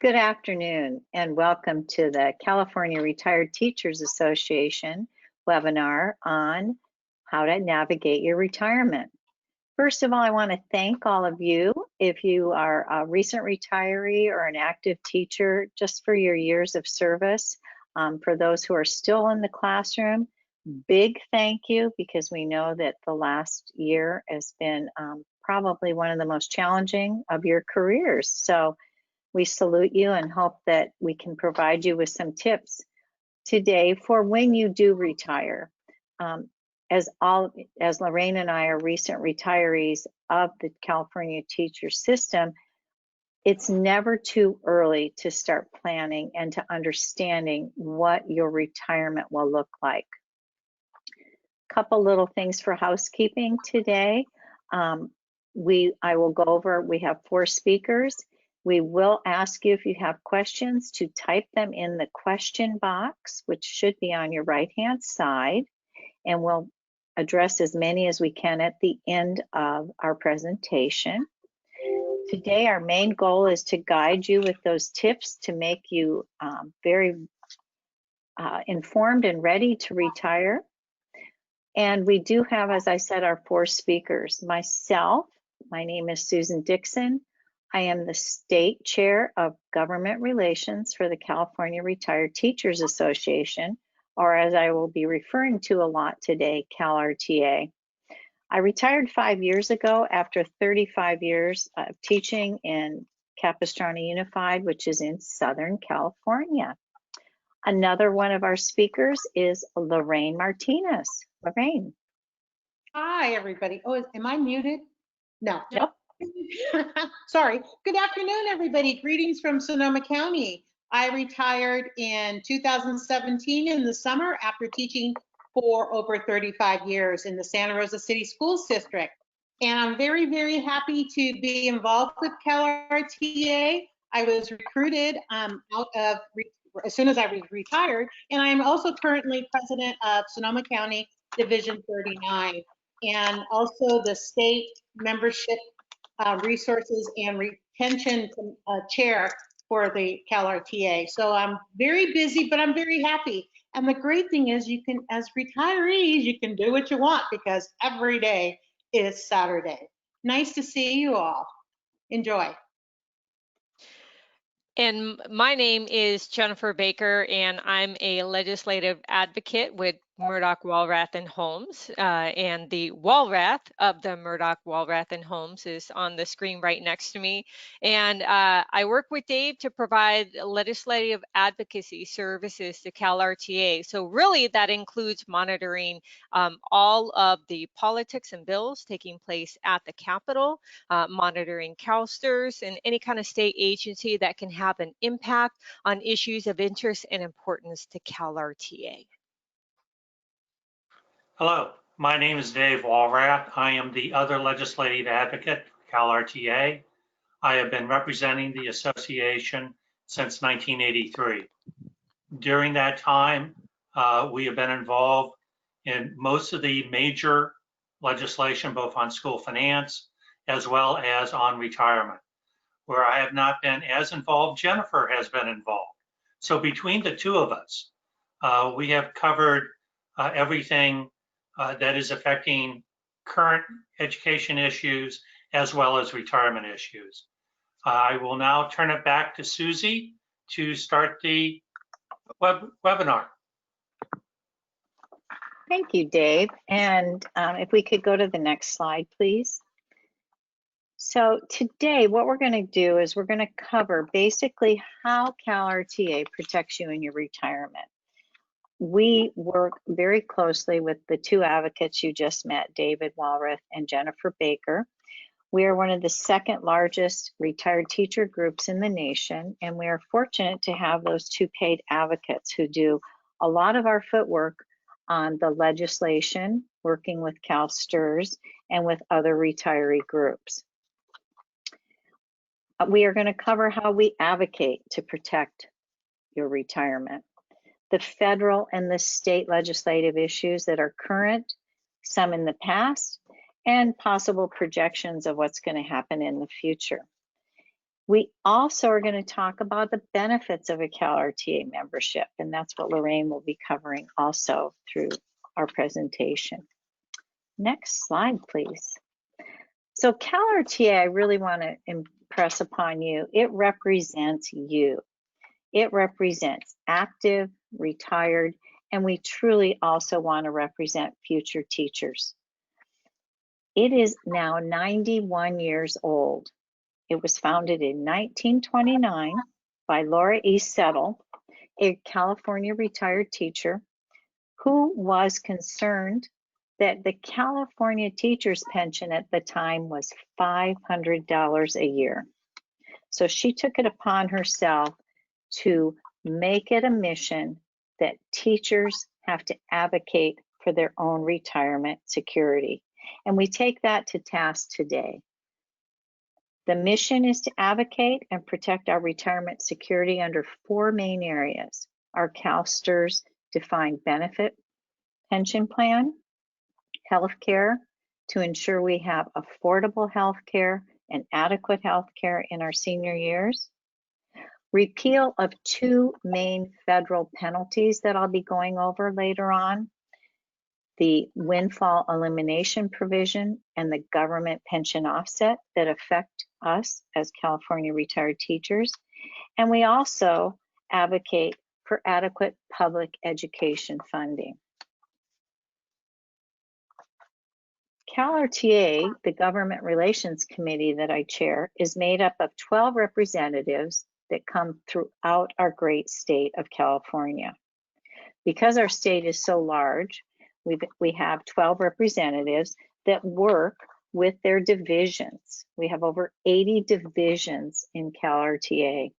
Good afternoon and welcome to the California Retired Teachers Association webinar on how to navigate your retirement. First of all, I want to thank all of you, if you are a recent retiree or an active teacher, just for your years of service. For those who are still in the classroom, big thank you, because we know that the last year has been probably one of the most challenging of your careers. So we salute you and hope that we can provide you with some tips today for when you do retire. As Lorraine and I are recent retirees of the California teacher system, it's never too early to start planning and to understanding what your retirement will look like. Couple little things for housekeeping today. I will go over, we have 4 speakers. We will ask you, if you have questions, to type them in the question box, which should be on your right-hand side, and we'll address as many as we can at the end of our presentation. Today, our main goal is to guide you with those tips to make you very informed and ready to retire. And we do have, as I said, our 4 speakers. Myself, my name is Susan Dixon. I am the State Chair of Government Relations for the California Retired Teachers Association, or as I will be referring to a lot today, CalRTA. I retired 5 years ago after 35 years of teaching in Capistrano Unified, which is in Southern California. Another one of our speakers is Lorraine Martinez. Lorraine. Hi, everybody. Oh, am I muted? No. Nope. Sorry. Good afternoon, everybody. Greetings from Sonoma County. I retired in 2017 in the summer after teaching for over 35 years in the Santa Rosa City Schools District. And I'm very, very happy to be involved with CalRTA. I was recruited as soon as I was retired, and I'm also currently president of Sonoma County Division 39, and also the state membership resources and retention chair for the CalRTA. So I'm very busy, but I'm very happy. And the great thing is, you can, as retirees, you can do what you want, because every day is Saturday. Nice to see you all. Enjoy. And my name is Jennifer Baker, and I'm a legislative advocate with Murdoch, Walrath, and Holmes. And the Walrath of the Murdoch, Walrath, and Holmes is on the screen right next to me. And I work with Dave to provide legislative advocacy services to CalRTA. So really that includes monitoring all of the politics and bills taking place at the Capitol, monitoring CalSTRS and any kind of state agency that can have an impact on issues of interest and importance to CalRTA. Hello, my name is Dave Walrath. I am the other legislative advocate for CalRTA. I have been representing the association since 1983. During that time, we have been involved in most of the major legislation, both on school finance as well as on retirement. Where I have not been as involved, Jennifer has been involved. So between the two of us, we have covered everything that is affecting current education issues as well as retirement issues. I will now turn it back to Susie to start the webinar. Thank you, Dave. And if we could go to the next slide, please. So today, what we're going to do is we're going to cover basically how CalRTA protects you in your retirement. We work very closely with the 2 advocates you just met, David Walrath and Jennifer Baker. We are one of the 2nd largest retired teacher groups in the nation, and we are fortunate to have those 2 paid advocates who do a lot of our footwork on the legislation, working with CalSTRS and with other retiree groups. We are going to cover how we advocate to protect your retirement, the federal and the state legislative issues that are current, some in the past, and possible projections of what's going to happen in the future. We also are going to talk about the benefits of a CalRTA membership, and that's what Lorraine will be covering also through our presentation. Next slide, please. So CalRTA, I really want to impress upon you, it represents you. It represents active, retired, and we truly also want to represent future teachers. It is now 91 years old. It was founded in 1929 by Laura E. Settle, a California retired teacher who was concerned that the California teacher's pension at the time was $500 a year. So she took it upon herself to make it a mission that teachers have to advocate for their own retirement security. And we take that to task today. The mission is to advocate and protect our retirement security under 4 main areas. Our CalSTRS defined benefit pension plan, healthcare to ensure we have affordable healthcare and adequate healthcare in our senior years. Repeal of 2 main federal penalties that I'll be going over later on. The windfall elimination provision and the government pension offset that affect us as California retired teachers. And we also advocate for adequate public education funding. CalRTA, the Government Relations Committee that I chair, is made up of 12 representatives that come throughout our great state of California. Because our state is so large, we have 12 representatives that work with their divisions. We have over 80 divisions in CalRTA.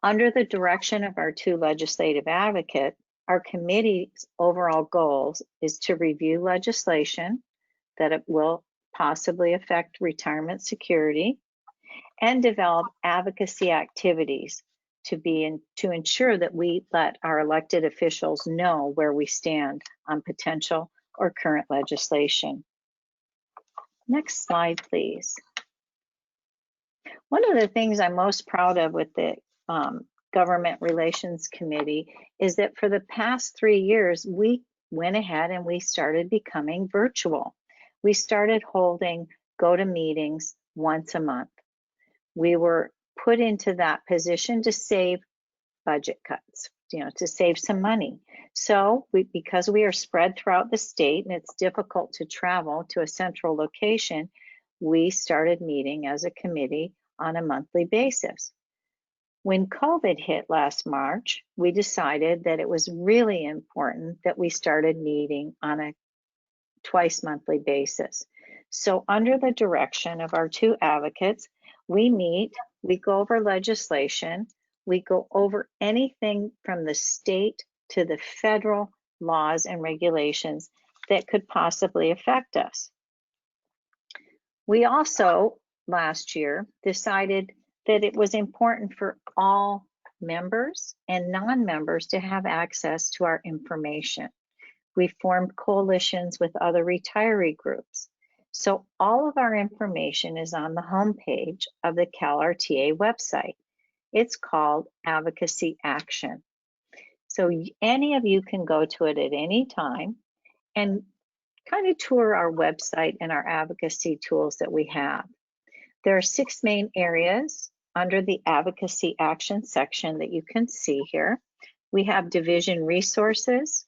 Under the direction of our 2 legislative advocates, our committee's overall goals is to review legislation that it will possibly affect retirement security and develop advocacy activities to ensure that we let our elected officials know where we stand on potential or current legislation. Next slide, please. One of the things I'm most proud of with the Government Relations Committee is that for the past 3 years, we went ahead and we started becoming virtual. We started holding go-to-meetings once a month. We were put into that position to save budget cuts, to save some money. So because we are spread throughout the state and it's difficult to travel to a central location, we started meeting as a committee on a monthly basis. When COVID hit last March, we decided that it was really important that we started meeting on a twice monthly basis. So under the direction of our 2 advocates, we meet, we go over legislation, we go over anything from the state to the federal laws and regulations that could possibly affect us. We also, last year, decided that it was important for all members and non-members to have access to our information. We formed coalitions with other retiree groups. So all of our information is on the homepage of the CalRTA website. It's called Advocacy Action. So any of you can go to it at any time and kind of tour our website and our advocacy tools that we have. There are 6 main areas under the Advocacy Action section that you can see here. We have Division Resources,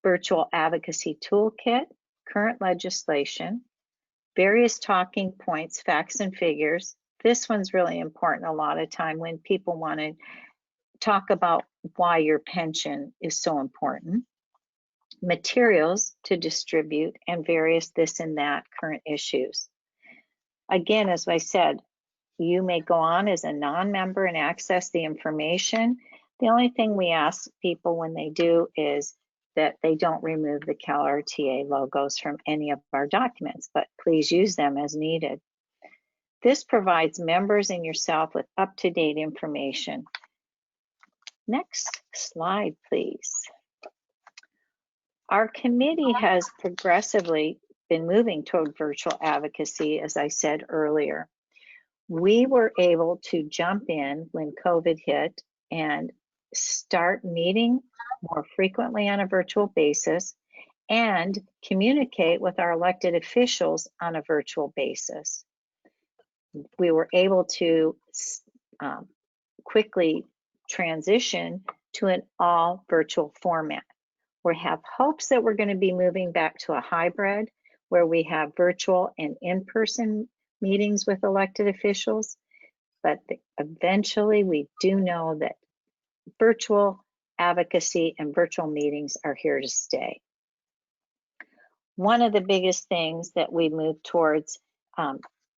Virtual Advocacy Toolkit, Current Legislation, various talking points, facts and figures. This one's really important a lot of time when people want to talk about why your pension is so important. Materials to distribute and various this and that current issues. Again, as I said, you may go on as a non-member and access the information. The only thing we ask people when they do is that they don't remove the CalRTA logos from any of our documents, but please use them as needed. This provides members and yourself with up-to-date information. Next slide, please. Our committee has progressively been moving toward virtual advocacy, as I said earlier. We were able to jump in when COVID hit and start meeting more frequently on a virtual basis and communicate with our elected officials on a virtual basis. We were able to quickly transition to an all virtual format. We have hopes that we're going to be moving back to a hybrid where we have virtual and in-person meetings with elected officials, but eventually we do know that virtual advocacy and virtual meetings are here to stay. One of the biggest things that we move towards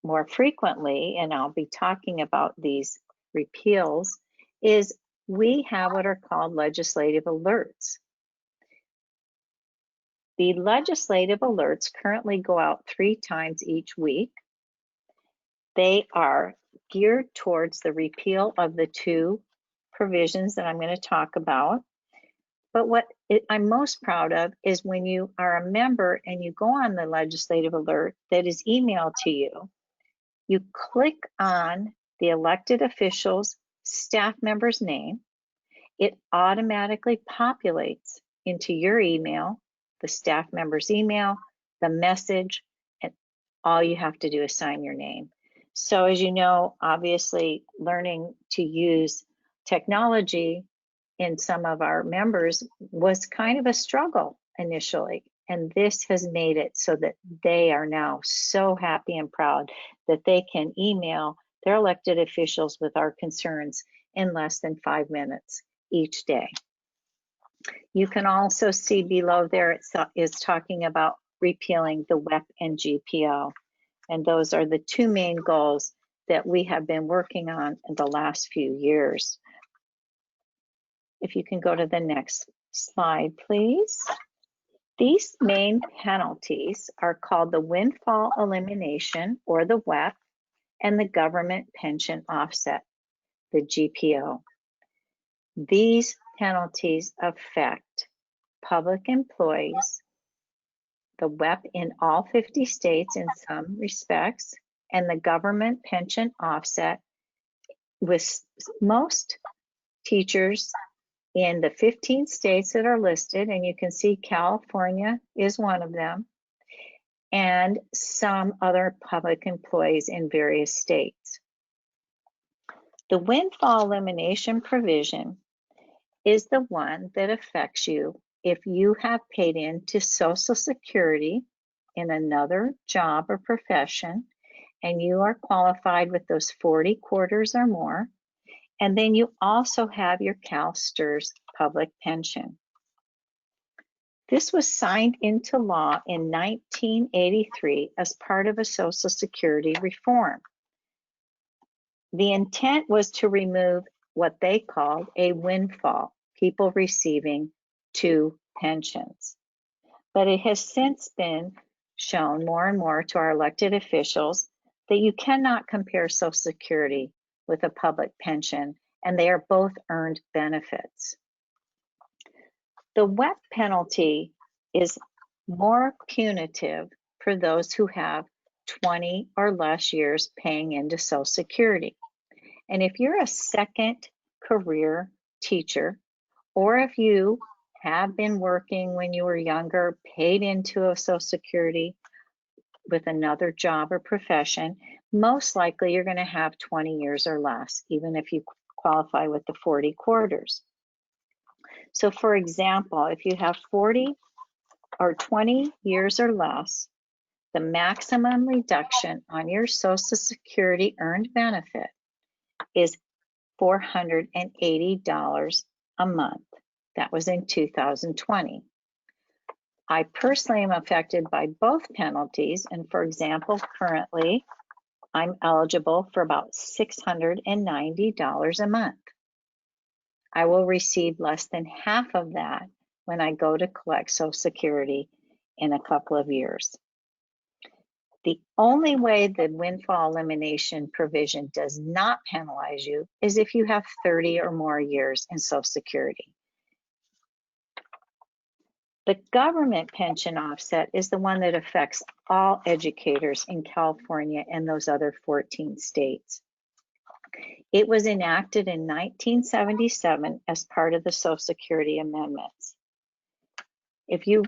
more frequently, and I'll be talking about these repeals, is we have what are called legislative alerts. The legislative alerts currently go out 3 times each week. They are geared towards the repeal of the 2 provisions that I'm going to talk about. But what I'm most proud of is when you are a member and you go on the legislative alert that is emailed to you, you click on the elected official's staff member's name, it automatically populates into your email, the staff member's email, the message, and all you have to do is sign your name. So as you know, obviously learning to use technology in some of our members was kind of a struggle initially. And this has made it so that they are now so happy and proud that they can email their elected officials with our concerns in less than 5 minutes each day. You can also see below there it is talking about repealing the WEP and GPO. And those are the 2 main goals that we have been working on in the last few years. If you can go to the next slide, please. These main penalties are called the windfall elimination, or the WEP, and the government pension offset, the GPO. These penalties affect public employees, the WEP in all 50 states in some respects, and the government pension offset with most teachers in the 15 states that are listed, and you can see California is one of them, and some other public employees in various states. The windfall elimination provision is the one that affects you if you have paid into Social Security in another job or profession, and you are qualified with those 40 quarters or more. And then you also have your CalSTRS public pension. This was signed into law in 1983 as part of a Social Security reform. The intent was to remove what they called a windfall, people receiving 2 pensions. But it has since been shown more and more to our elected officials that you cannot compare Social Security with a public pension, and they are both earned benefits. The WEP penalty is more punitive for those who have 20 or less years paying into Social Security. And if you're a second career teacher, or if you have been working when you were younger, paid into a Social Security with another job or profession, most likely you're going to have 20 years or less, even if you qualify with the 40 quarters. So for example, if you have 40 or 20 years or less, the maximum reduction on your Social Security earned benefit is $480 a month. That was in 2020. I personally am affected by both penalties, and for example, currently I'm eligible for about $690 a month. I will receive less than half of that when I go to collect Social Security in a couple of years. The only way the windfall elimination provision does not penalize you is if you have 30 or more years in Social Security. The government pension offset is the one that affects all educators in California and those other 14 states. It was enacted in 1977 as part of the Social Security amendments. If you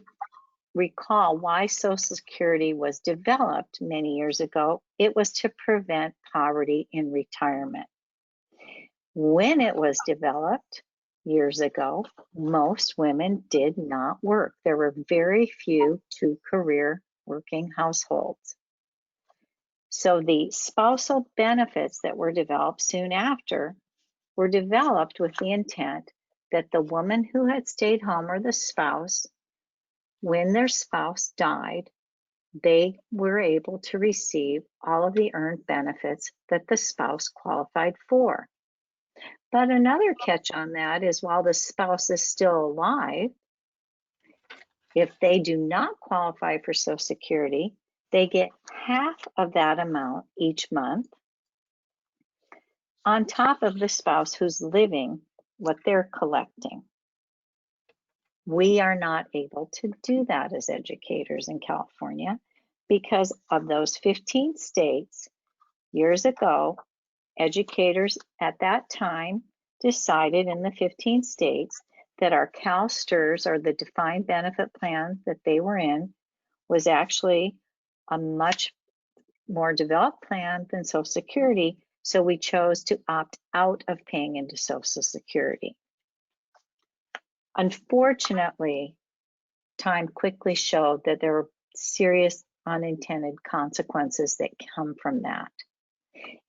recall why Social Security was developed many years ago, it was to prevent poverty in retirement. When it was developed years ago, most women did not work. There were very few two-career working households. So the spousal benefits that were developed soon after were developed with the intent that the woman who had stayed home, or the spouse, when their spouse died, they were able to receive all of the earned benefits that the spouse qualified for. But another catch on that is while the spouse is still alive, if they do not qualify for Social Security, they get half of that amount each month on top of the spouse who's living what they're collecting. We are not able to do that as educators in California because of those 15 states. Years ago, educators at that time decided in the 15 states that our CalSTRS, or the defined benefit plan that they were in, was actually a much more developed plan than Social Security, so we chose to opt out of paying into Social Security. Unfortunately, time quickly showed that there were serious unintended consequences that come from that.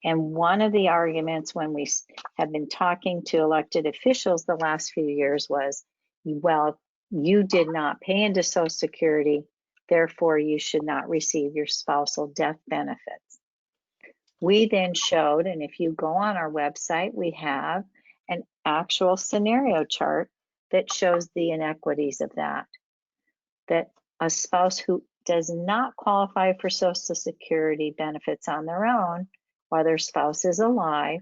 And one of the arguments when we have been talking to elected officials the last few years was, well, you did not pay into Social Security, therefore you should not receive your spousal death benefits. We then showed, and if you go on our website, we have an actual scenario chart that shows the inequities of that a spouse who does not qualify for Social Security benefits on their own while their spouse is alive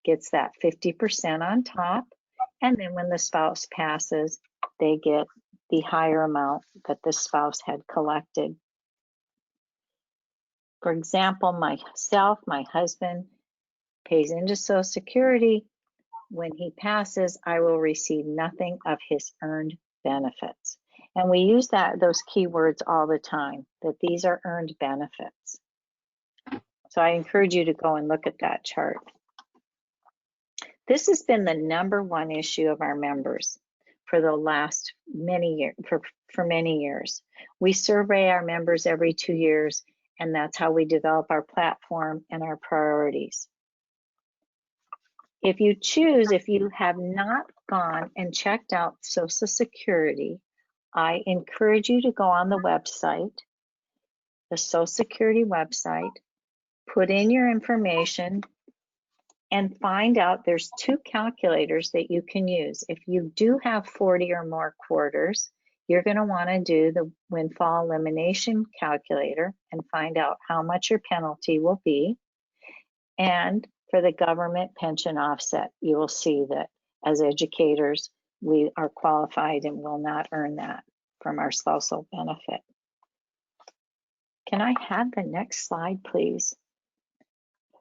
gets that 50% on top, and then when the spouse passes, they get the higher amount that the spouse had collected. For example, myself, my husband pays into Social Security. When he passes, I will receive nothing of his earned benefits. And we use those keywords all the time, that these are earned benefits. So I encourage you to go and look at that chart. This has been the #1 issue of our members for the last many years, for many years. We survey our members every 2 years, and that's how we develop our platform and our priorities. If you have not gone and checked out Social Security, I encourage you to go on the website, the Social Security website, put in your information, and find out there's 2 calculators that you can use. If you do have 40 or more quarters, you're going to want to do the windfall elimination calculator and find out how much your penalty will be. And for the government pension offset, you will see that as educators, we are qualified and will not earn that from our spousal benefit. Can I have the next slide, please?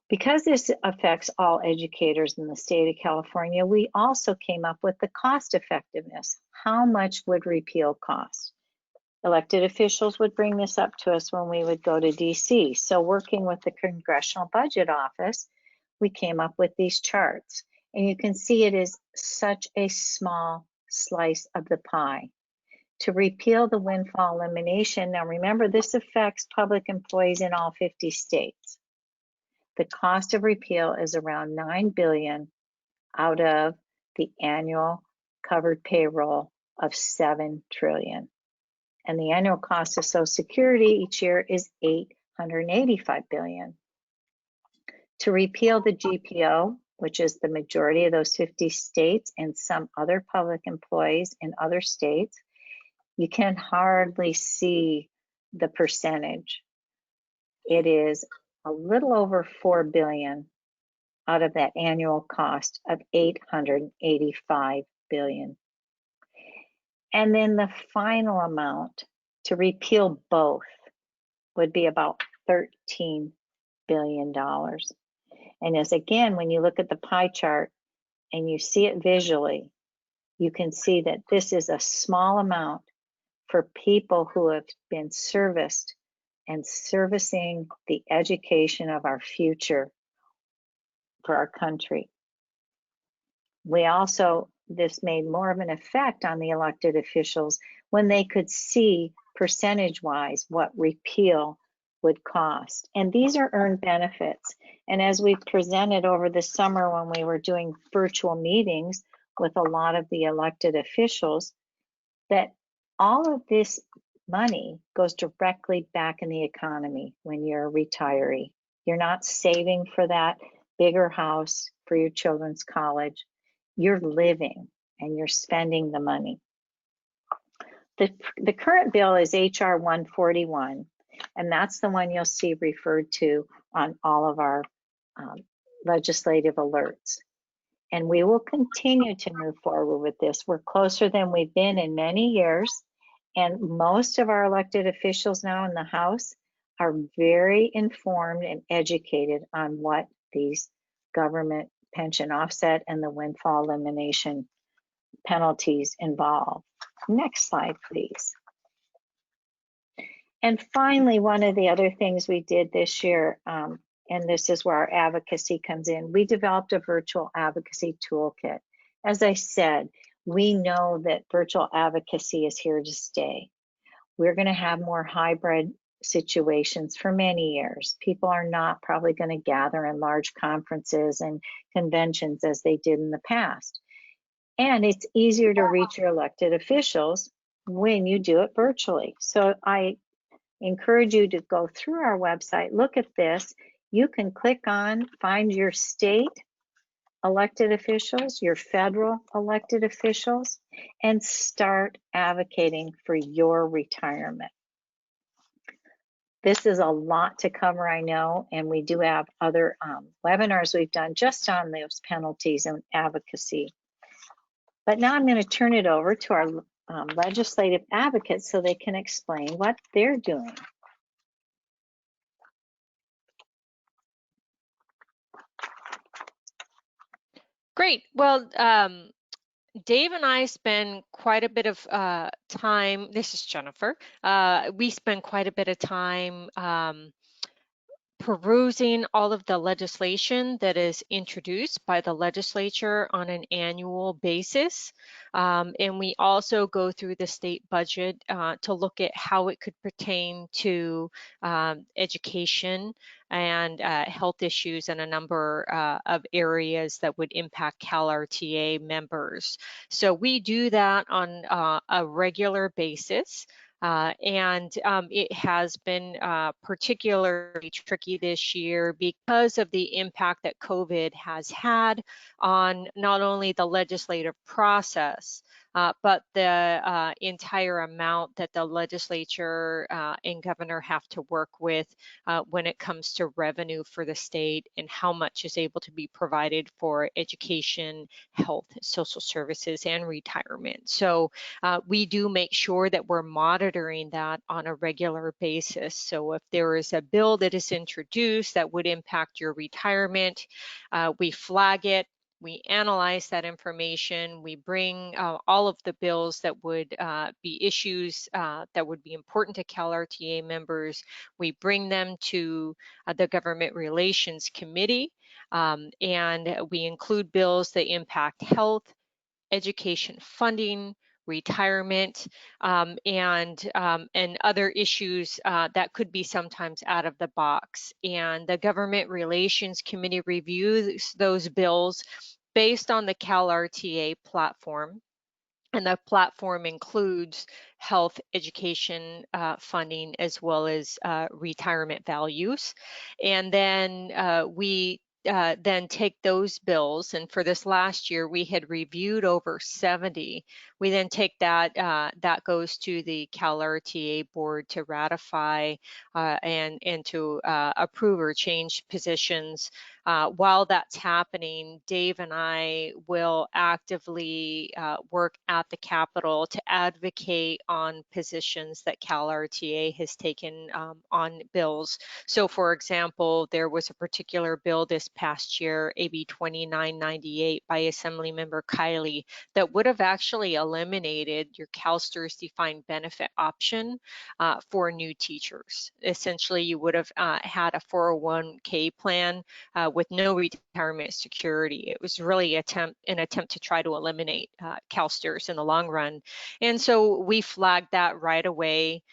Because this affects all educators in the state of California, we also came up with the cost effectiveness. How much would repeal cost? Elected officials would bring this up to us when we would go to DC. So working with the Congressional Budget Office, we came up with these charts. And you can see it is such a small slice of the pie. To repeal the windfall elimination, now remember this affects public employees in all 50 states. The cost of repeal is around $9 billion out of the annual covered payroll of $7 trillion. And the annual cost of Social Security each year is $885 billion. To repeal the GPO, which is the majority of those 50 states and some other public employees in other states, you can hardly see the percentage. It is a little over $4 billion out of that annual cost of $885 billion. And then the final amount to repeal both would be about $13 billion. And as again, when you look at the pie chart and you see it visually, you can see that this is a small amount for people who have been serviced and servicing the education of our future for our country. We also, this made more of an effect on the elected officials when they could see percentage-wise what repeal would cost. And these are earned benefits. And as we presented over the summer when we were doing virtual meetings with a lot of the elected officials, that all of this money goes directly back in the economy when you're a retiree. You're not saving for that bigger house for your children's college. You're living and you're spending the money. The current bill is HR 141, and that's the one you'll see referred to on all of our legislative alerts. And we will continue to move forward with this. We're closer than we've been in many years, and most of our elected officials now in the House are very informed and educated on what these government pension offset and the windfall elimination penalties involve. Next slide, please. And finally, one of the other things we did this year, and this is where our advocacy comes in, we developed a virtual advocacy toolkit. As I said, we know that virtual advocacy is here to stay. We're going to have more hybrid situations for many years. People are not probably going to gather in large conferences and conventions as they did in the past. And it's easier to reach your elected officials when you do it virtually. So I encourage you to go through our website, look at this. You can click on, find your state elected officials, your federal elected officials, and start advocating for your retirement. This is a lot to cover, I know, and we do have other webinars we've done just on those penalties and advocacy. But now I'm going to turn it over to our legislative advocates so they can explain what they're doing. Great. Well, Dave and I spend quite a bit of time, this is Jennifer, we spend quite a bit of time perusing all of the legislation that is introduced by the legislature on an annual basis. And we also go through the state budget to look at how it could pertain to education and health issues and a number of areas that would impact CalRTA members. So we do that on a regular basis. It has been particularly tricky this year because of the impact that COVID has had on not only the legislative process, but the entire amount that the legislature and governor have to work with when it comes to revenue for the state and how much is able to be provided for education, health, social services, and retirement. So we do make sure that we're monitoring that on a regular basis. So if there is a bill that is introduced that would impact your retirement, we flag it. We analyze that information. We bring all of the bills that would be issues that would be important to CalRTA members. We bring them to the Government Relations Committee, and we include bills that impact health, education funding, retirement, and other issues that could be sometimes out of the box. And the Government Relations Committee reviews those bills based on the CalRTA platform. And the platform includes health, education funding, as well as retirement values. And then we then take those bills, and for this last year, we had reviewed over 70 We then take that, that goes to the CalRTA board to ratify and to approve or change positions. While that's happening, Dave and I will actively work at the Capitol to advocate on positions that CalRTA has taken on bills. So for example, there was a particular bill this past year, AB 2998 by Assemblymember Kiley, that would have actually eliminated your CalSTRS defined benefit option for new teachers. Essentially, you would have had a 401k plan with no retirement security. It was really an attempt to try to eliminate CalSTRS in the long run. And so we flagged that right away.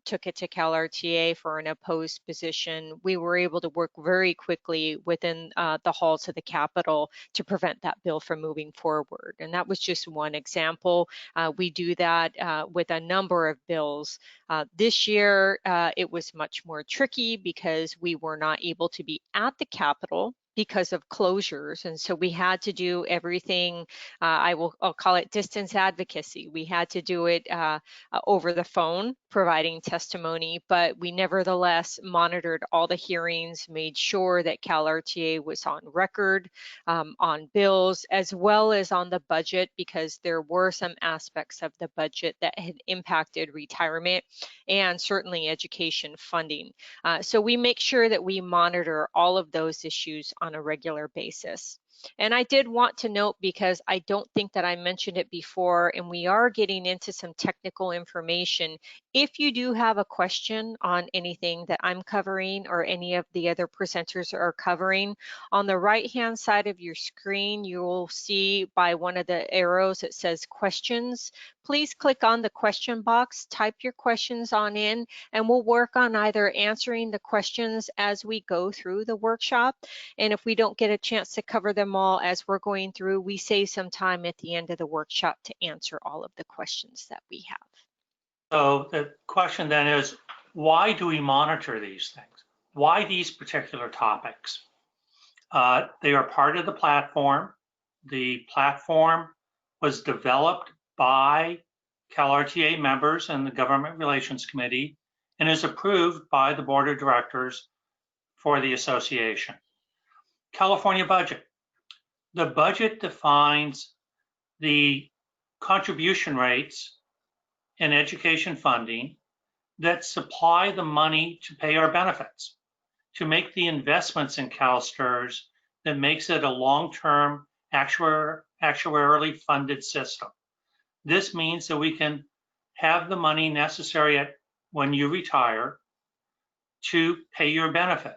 Took it to CalRTA for an opposed position. We were able to work very quickly within the halls of the Capitol to prevent that bill from moving forward. And that was just one example. We do that with a number of bills. This year, it was much more tricky because we were not able to be at the Capitol because of closures. And so we had to do everything, I'll call it distance advocacy. We had to do it over the phone, providing testimony, but we nevertheless monitored all the hearings, made sure that CalRTA was on record on bills, as well as on the budget, because there were some aspects of the budget that had impacted retirement and certainly education funding. So we make sure that we monitor all of those issues on a regular basis. And I did want to note, because I don't think that I mentioned it before, and we are getting into some technical information. If you do have a question on anything that I'm covering or any of the other presenters are covering, on the right-hand side of your screen, you will see by one of the arrows it says questions. Please click on the question box, type your questions on in, and we'll work on either answering the questions as we go through the workshop. And if we don't get a chance to cover them all as we're going through, we save some time at the end of the workshop to answer all of the questions that we have. So the question then is, why do we monitor these things? Why these particular topics? They are part of the platform. The platform was developed by CalRTA members and the Government Relations Committee and is approved by the Board of Directors for the association. California budget. The budget defines the contribution rates in education funding that supply the money to pay our benefits, to make the investments in CalSTRS that makes it a long-term actuarially funded system. This means that we can have the money necessary when you retire to pay your benefit.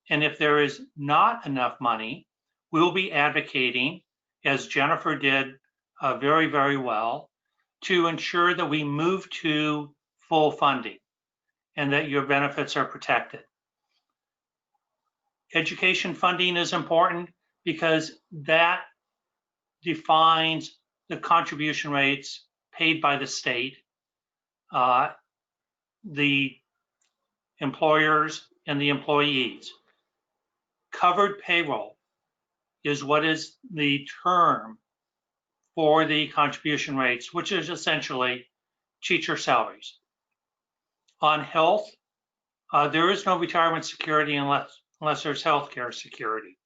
And if there is not enough money, we'll be advocating, as Jennifer did very, very well, to ensure that we move to full funding and that your benefits are protected. Education funding is important because that defines the contribution rates paid by the state, the employers, and the employees. Covered payroll is what is the term for the contribution rates, which is essentially teacher salaries. On health, there is no retirement security unless there's healthcare security.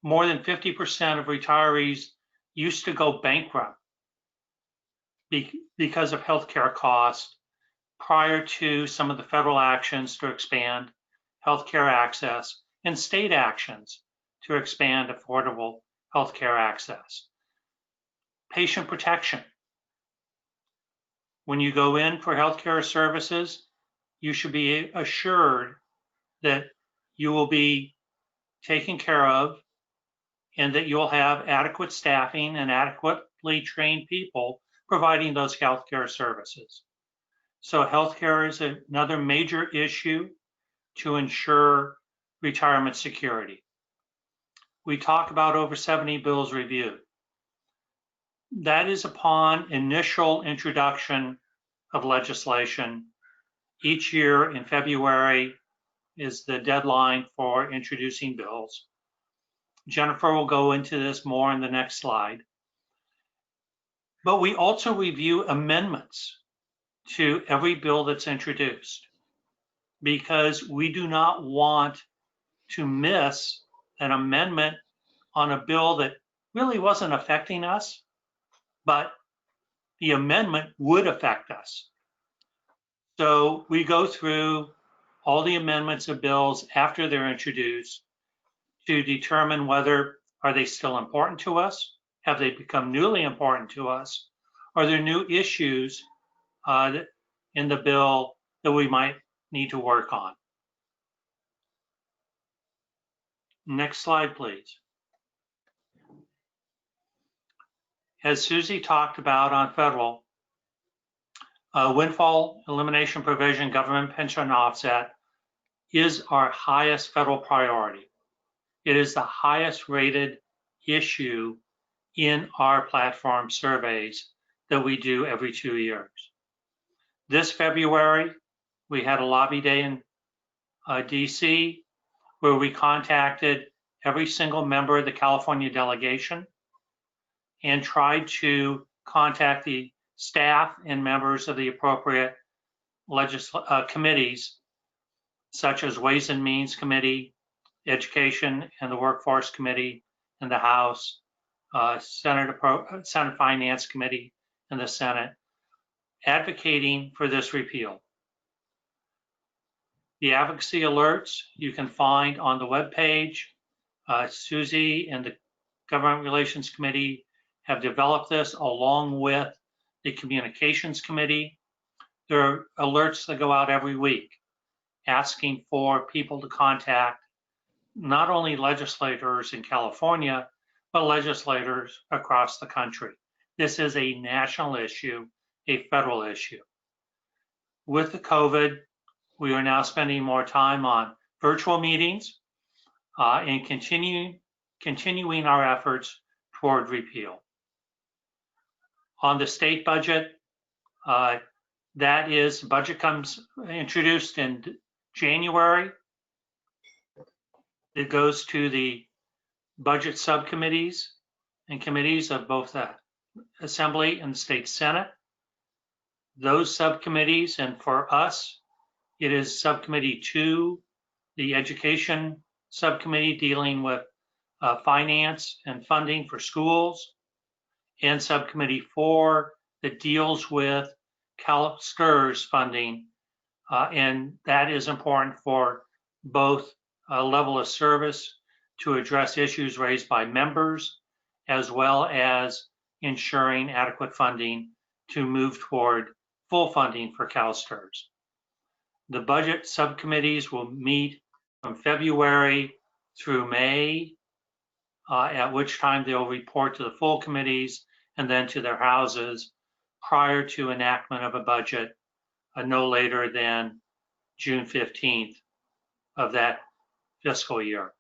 More than 50% of retirees used to go bankrupt because of healthcare costs prior to some of the federal actions to expand healthcare access and state actions to expand affordable healthcare access. Patient protection. When you go in for healthcare services, you should be assured that you will be taken care of and that you'll have adequate staffing and adequately trained people providing those healthcare services. So healthcare is another major issue to ensure retirement security. We talk about over 70 bills reviewed. That is upon initial introduction of legislation. Each year in February is the deadline for introducing bills. Jennifer will go into this more in the next slide. But we also review amendments to every bill that's introduced, because we do not want to miss an amendment on a bill that really wasn't affecting us, but the amendment would affect us. So we go through all the amendments of bills after they're introduced to determine whether are they still important to us, have they become newly important to us, are there new issues in the bill that we might need to work on. Next slide, please. As Susie talked about on federal, windfall elimination provision, government pension offset is our highest federal priority. It is the highest rated issue in our platform surveys that we do every 2 years. This February, we had a lobby day in DC where we contacted every single member of the California delegation and tried to contact the staff and members of the appropriate committees, such as Ways and Means Committee, Education and the Workforce Committee in the House, Senate Finance Committee in the Senate, advocating for this repeal. The advocacy alerts you can find on the webpage. Susie and the Government Relations Committee have developed this along with the Communications Committee. There are alerts that go out every week asking for people to contact not only legislators in California, but legislators across the country. This is a national issue, a federal issue. With the COVID, we are now spending more time on virtual meetings and continuing our efforts toward repeal. On the state budget, budget comes introduced in January. It goes to the budget subcommittees and committees of both the Assembly and the State Senate. Those subcommittees, and for us, it is Subcommittee 2, the Education Subcommittee dealing with finance and funding for schools, and Subcommittee 4 that deals with CalSTRS funding, and that is important for both a level of service to address issues raised by members, as well as ensuring adequate funding to move toward full funding for CalSTRS. The budget subcommittees will meet from February through May, at which time they'll report to the full committees and then to their houses prior to enactment of a budget no later than June 15th of that fiscal year.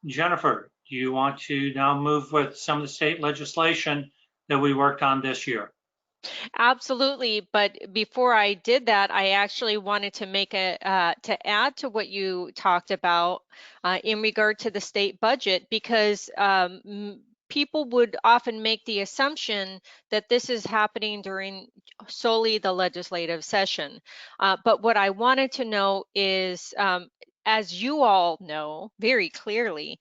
Jennifer, do you want to now move with some of the state legislation that we worked on this year? Absolutely, but before I did that, I actually wanted to make to add to what you talked about in regard to the state budget, because people would often make the assumption that this is happening during solely the legislative session. But what I wanted to know is, as you all know very clearly,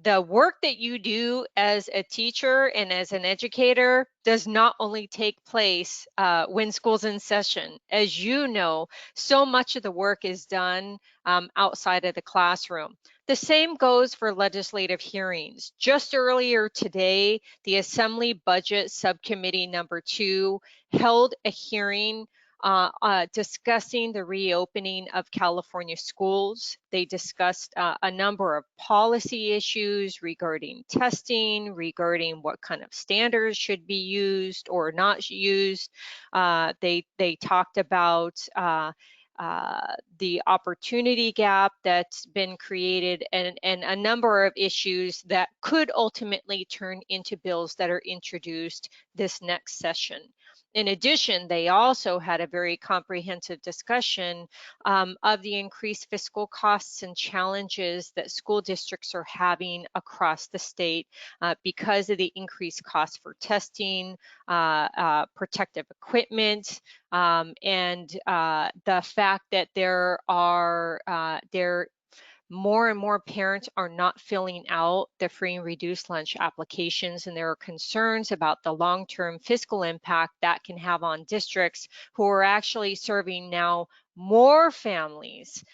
the work that you do as a teacher and as an educator does not only take place when school's in session. As you know, so much of the work is done outside of the classroom. The same goes for legislative hearings. Just earlier today, the Assembly Budget Subcommittee number 2 held a hearing discussing the reopening of California schools. They discussed a number of policy issues regarding testing, regarding what kind of standards should be used or not used. They talked about the opportunity gap that's been created, and a number of issues that could ultimately turn into bills that are introduced this next session. In addition, they also had a very comprehensive discussion of the increased fiscal costs and challenges that school districts are having across the state because of the increased costs for testing, protective equipment, and the fact that more and more parents are not filling out the free and reduced lunch applications, and there are concerns about the long-term fiscal impact that can have on districts who are actually serving now more families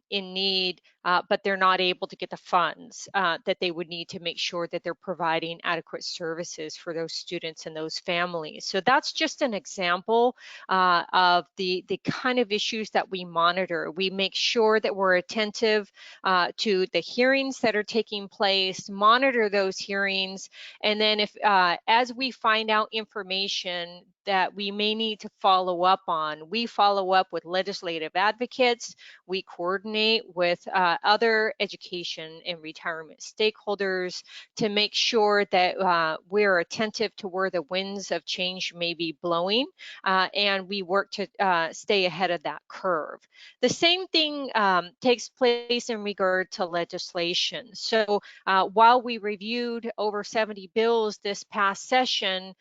in need, but they're not able to get the funds that they would need to make sure that they're providing adequate services for those students and those families. So that's just an example of the kind of issues that we monitor. We make sure that we're attentive to the hearings that are taking place, monitor those hearings, and then if as we find out information that we may need to follow up on, we follow up with legislative advocates, we coordinate with other education and retirement stakeholders to make sure that we're attentive to where the winds of change may be blowing, and we work to stay ahead of that curve. The same thing takes place in regard to legislation. So while we reviewed over 70 bills this past session,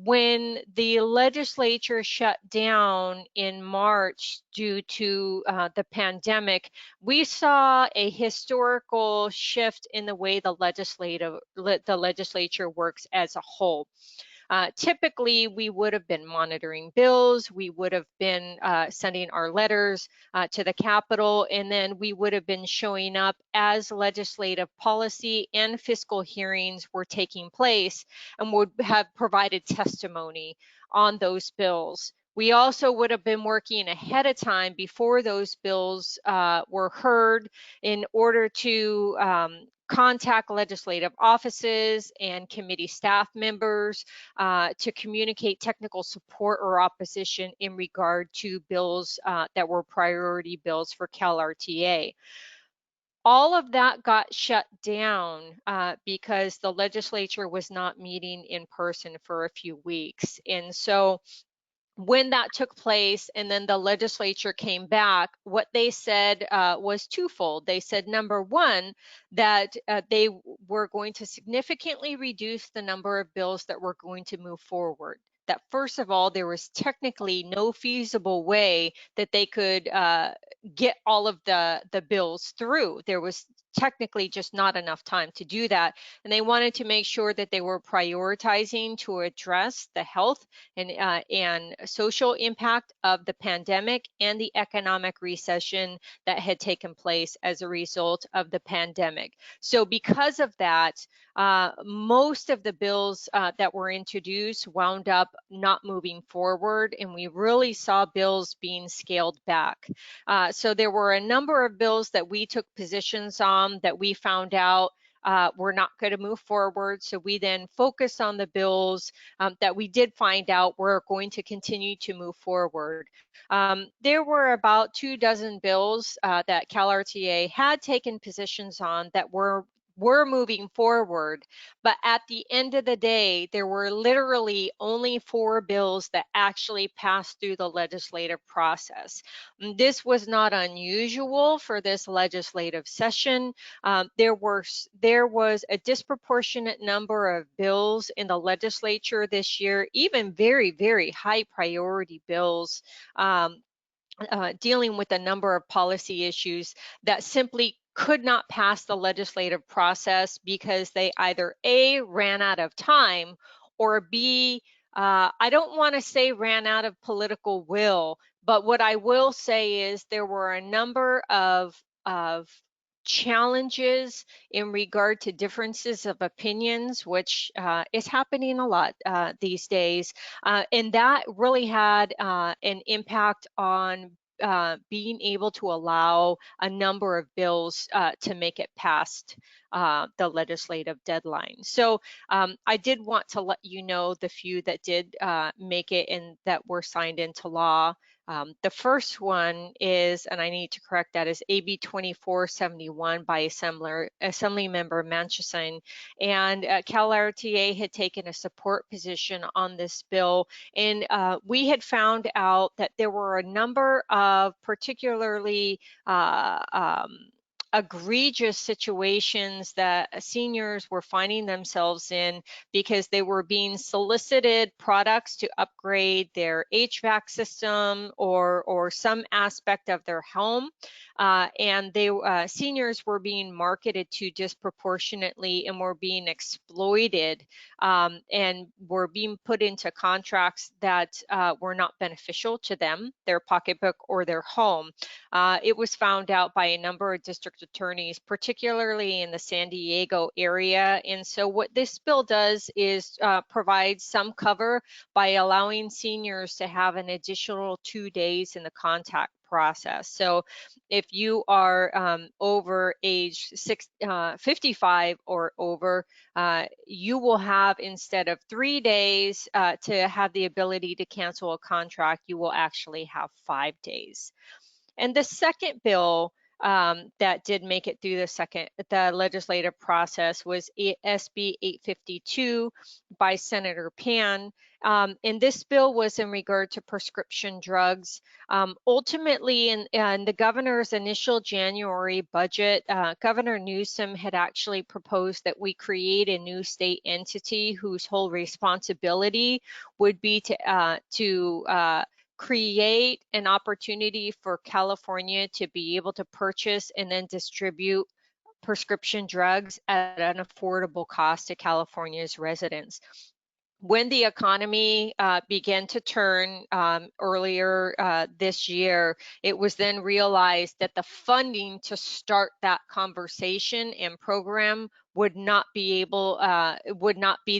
when the legislature shut down in March due to the pandemic, we saw a historical shift in the way the legislature works as a whole. Typically, we would have been monitoring bills, we would have been sending our letters to the Capitol, and then we would have been showing up as legislative policy and fiscal hearings were taking place and would have provided testimony on those bills. We also would have been working ahead of time before those bills were heard in order to contact legislative offices and committee staff members to communicate technical support or opposition in regard to bills that were priority bills for CalRTA. All of that got shut down because the legislature was not meeting in person for a few weeks. And so when that took place and then the legislature came back, what they said was twofold. They said, number one, that they were going to significantly reduce the number of bills that were going to move forward. That first of all, there was technically no feasible way that they could get all of the bills through. There was technically just not enough time to do that. And they wanted to make sure that they were prioritizing to address the health and social impact of the pandemic and the economic recession that had taken place as a result of the pandemic. So because of that, most of the bills that were introduced wound up not moving forward, and we really saw bills being scaled back. So there were a number of bills that we took positions on that we found out we're not going to move forward. So we then focused on the bills that we did find out were going to continue to move forward. There were about 24 bills that CalRTA had taken positions on that were moving forward, but at the end of the day, there were literally only 4 bills that actually passed through the legislative process. This was not unusual for this legislative session. There was a disproportionate number of bills in the legislature this year, even very, very high priority bills dealing with a number of policy issues that simply could not pass the legislative process because they either A, ran out of time, or B, I don't want to say ran out of political will, but what I will say is there were a number of challenges in regard to differences of opinions, which is happening a lot these days. And that really had an impact on being able to allow a number of bills to make it past the legislative deadline. So I did want to let you know the few that did make it and that were signed into law. The first one is, and I need to correct that, is AB 2471 by Assemblymember Manchison. And CalRTA had taken a support position on this bill, and we had found out that there were a number of particularly egregious situations that seniors were finding themselves in because they were being solicited products to upgrade their HVAC system or some aspect of their home, and seniors were being marketed to disproportionately and were being exploited, and were being put into contracts that were not beneficial to them, their pocketbook, or their home. It was found out by a number of district attorneys, particularly in the San Diego area. And so what this bill does is provide some cover by allowing seniors to have an additional 2 days in the contact process. So if you are over age 55 or over, you will have, instead of 3 days to have the ability to cancel a contract, you will actually have 5 days. And the second bill that did make it through the legislative process was SB 852 by Senator Pan. And this bill was in regard to prescription drugs. Ultimately, in the governor's initial January budget, Governor Newsom had actually proposed that we create a new state entity whose whole responsibility would be to create an opportunity for California to be able to purchase and then distribute prescription drugs at an affordable cost to California's residents. When the economy began to turn earlier this year, it was then realized that the funding to start that conversation and program would not be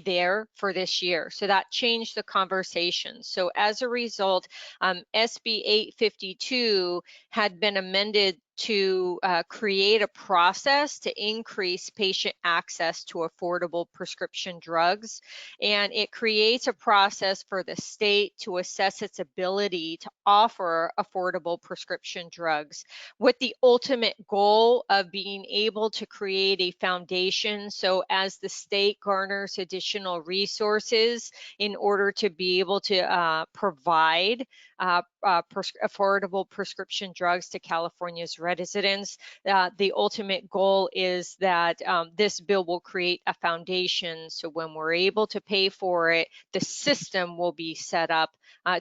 there for this year. So that changed the conversation. So as a result, SB 852 had been amended to create a process to increase patient access to affordable prescription drugs. And it creates a process for the state to assess its ability to offer affordable prescription drugs, with the ultimate goal of being able to create a foundation. So as the state garners additional resources in order to be able to provide affordable prescription drugs to California's residents, the ultimate goal is that this bill will create a foundation. So when we're able to pay for it, the system will be set up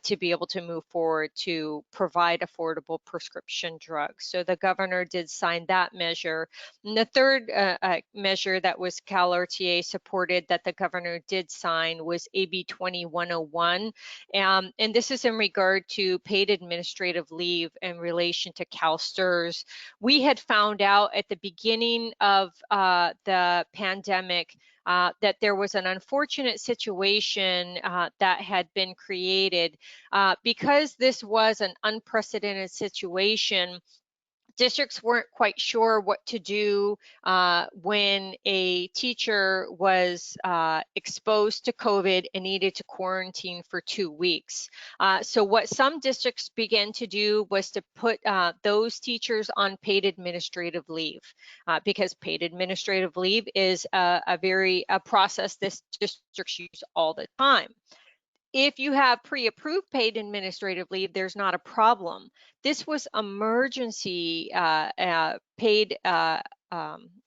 to be able to move forward to provide affordable prescription drugs. So the governor did sign that measure. And the third measure that was CalRTA supported that the governor did sign was AB 2101. And this is in regard to paid administrative leave in relation to CalSTRS. We had found out at the beginning of the pandemic that there was an unfortunate situation that had been created. Because this was an unprecedented situation, districts weren't quite sure what to do when a teacher was exposed to COVID and needed to quarantine for 2 weeks. So what some districts began to do was to put those teachers on paid administrative leave, because paid administrative leave is a process this districts use all the time. If you have pre-approved paid administrative leave, there's not a problem. This was emergency paid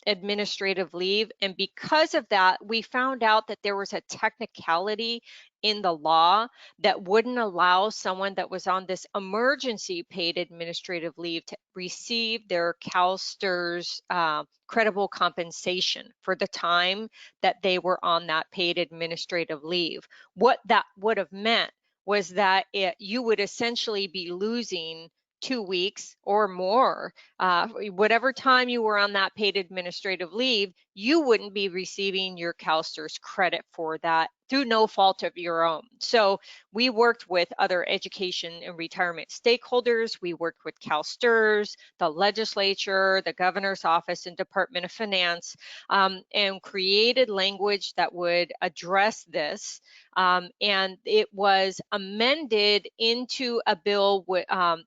administrative leave. And because of that, we found out that there was a technicality in the law that wouldn't allow someone that was on this emergency paid administrative leave to receive their CalSTRS credible compensation for the time that they were on that paid administrative leave. What that would have meant was that you would essentially be losing 2 weeks or more, whatever time you were on that paid administrative leave, you wouldn't be receiving your CalSTRS credit for that through no fault of your own. So we worked with other education and retirement stakeholders. We worked with CalSTRS, the legislature, the governor's office, and Department of Finance, and created language that would address this. And it was amended into a bill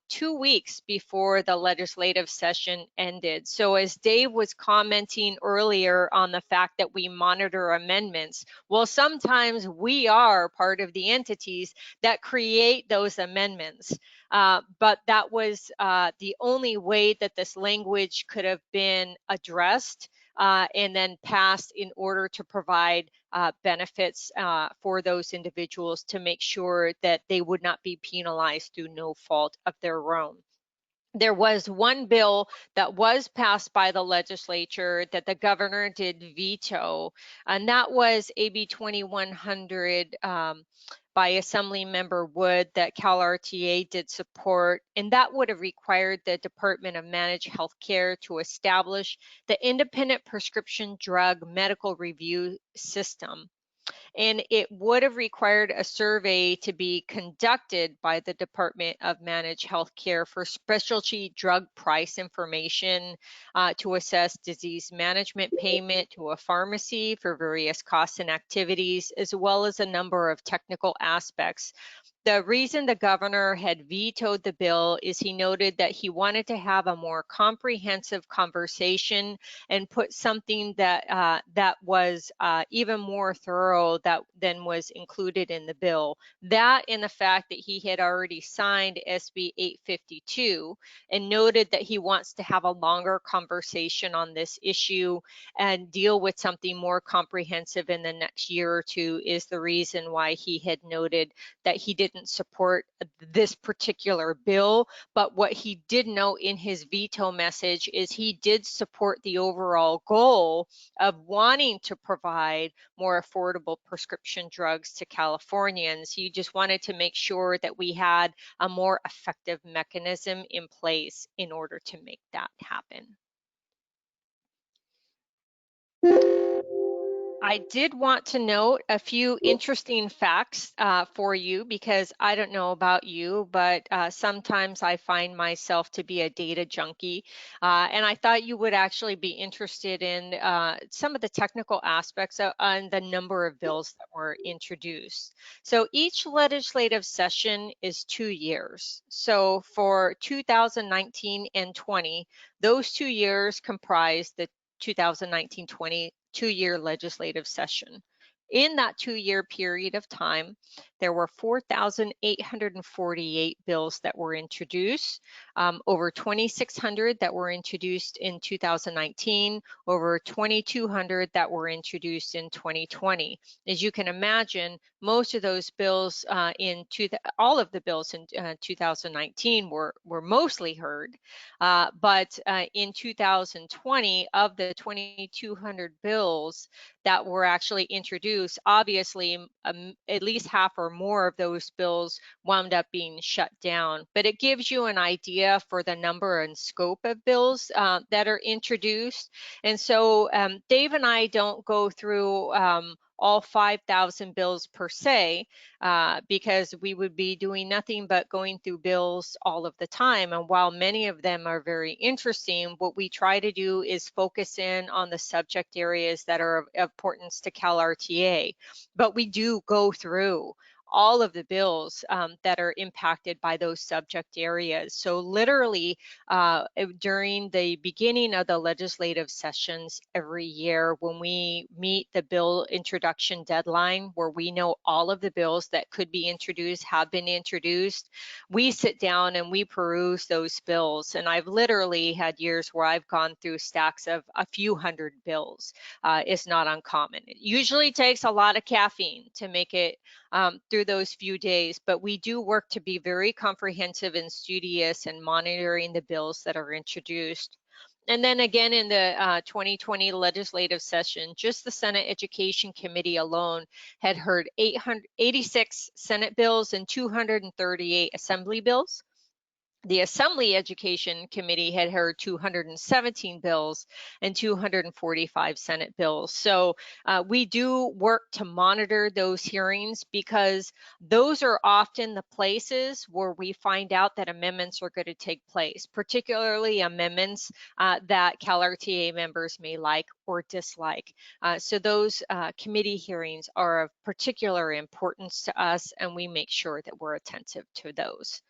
2 weeks before the legislative session ended. So as Dave was commenting earlier on the fact that we monitor amendments, well, sometimes we are part of the entities that create those amendments. But that was the only way that this language could have been addressed and then passed in order to provide benefits for those individuals to make sure that they would not be penalized through no fault of their own. There was one bill that was passed by the legislature that the governor did veto, and that was AB 2100 by Assembly Member Wood that CalRTA did support, and that would have required the Department of Managed Healthcare to establish the Independent Prescription Drug Medical Review System. And it would have required a survey to be conducted by the Department of Managed Healthcare for specialty drug price information to assess disease management payment to a pharmacy for various costs and activities, as well as a number of technical aspects. The reason the governor had vetoed the bill is he noted that he wanted to have a more comprehensive conversation and put something that that was even more thorough than was included in the bill. That and the fact that he had already signed SB 852 and noted that he wants to have a longer conversation on this issue and deal with something more comprehensive in the next year or two is the reason why he had noted that he didn't support this particular bill. But what he did note in his veto message is he did support the overall goal of wanting to provide more affordable prescription drugs to Californians. He just wanted to make sure that we had a more effective mechanism in place in order to make that happen. I did want to note a few interesting facts for you, because I don't know about you, but sometimes I find myself to be a data junkie. And I thought you would actually be interested in some of the technical aspects on the number of bills that were introduced. So each legislative session is 2 years. So for 2019 and 20, those 2 years comprise the 2019-20 two-year legislative session. In that 2-year period of time, there were 4,848 bills that were introduced, over 2,600 that were introduced in 2019, over 2,200 that were introduced in 2020. As you can imagine, most of those bills all of the bills in 2019 were mostly heard, but in 2020, of the 2,200 bills that were actually introduced, obviously at least half or more of those bills wound up being shut down. But it gives you an idea for the number and scope of bills that are introduced. And so Dave and I don't go through all 5,000 bills per se, because we would be doing nothing but going through bills all of the time. And while many of them are very interesting, what we try to do is focus in on the subject areas that are of importance to CalRTA. But we do go through all of the bills that are impacted by those subject areas. So literally during the beginning of the legislative sessions every year, when we meet the bill introduction deadline, where we know all of the bills that could be introduced have been introduced, we sit down and we peruse those bills. And I've literally had years where I've gone through stacks of a few hundred bills. It's not uncommon. It usually takes a lot of caffeine to make it through those few days, but we do work to be very comprehensive and studious in monitoring the bills that are introduced. And then again, in the 2020 legislative session, just the Senate Education Committee alone had heard 886 Senate bills and 238 Assembly bills. The Assembly Education Committee had heard 217 bills and 245 Senate bills. So we do work to monitor those hearings because those are often the places where we find out that amendments are going to take place, particularly amendments that CalRTA members may like or dislike. So those committee hearings are of particular importance to us, and we make sure that we're attentive to those.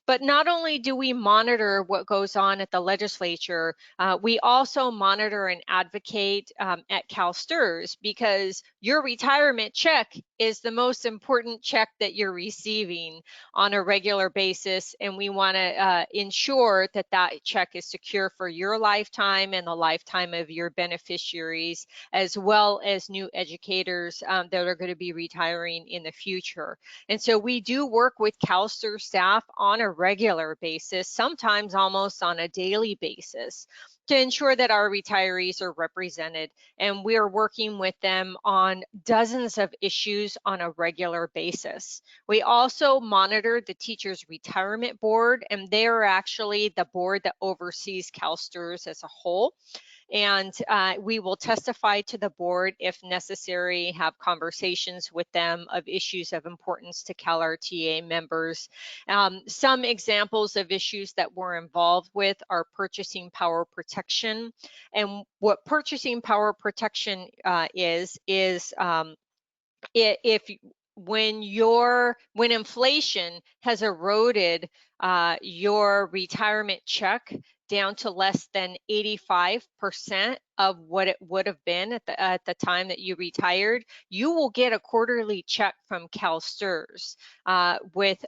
But not only do we monitor what goes on at the legislature, we also monitor and advocate at CalSTRS, because your retirement check is the most important check that you're receiving on a regular basis. And we want to ensure that that check is secure for your lifetime and the lifetime of your beneficiaries, as well as new educators that are going to be retiring in the future. And so we do work with CalSTRS staff on a regular basis, sometimes almost on a daily basis, to ensure that our retirees are represented. And we're working with them on dozens of issues on a regular basis. We also monitor the Teachers Retirement Board, and they're actually the board that oversees CalSTRS as a whole. And we will testify to the board if necessary, have conversations with them of issues of importance to CalRTA members. Some examples of issues that we're involved with are purchasing power protection. And what purchasing power protection is if when inflation has eroded your retirement check down to less than 85% of what it would have been at the time that you retired, you will get a quarterly check from CalSTRS with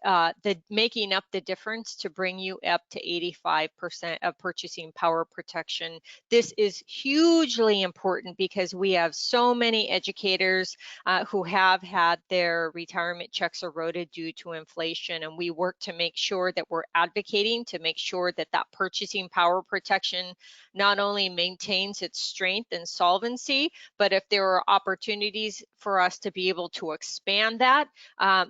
making up the difference to bring you up to 85% of purchasing power protection. This is hugely important because we have so many educators who have had their retirement checks eroded due to inflation, and we work to make sure that we're advocating to make sure that that purchasing power protection not only maintains its strength and solvency, but if there are opportunities for us to be able to expand that,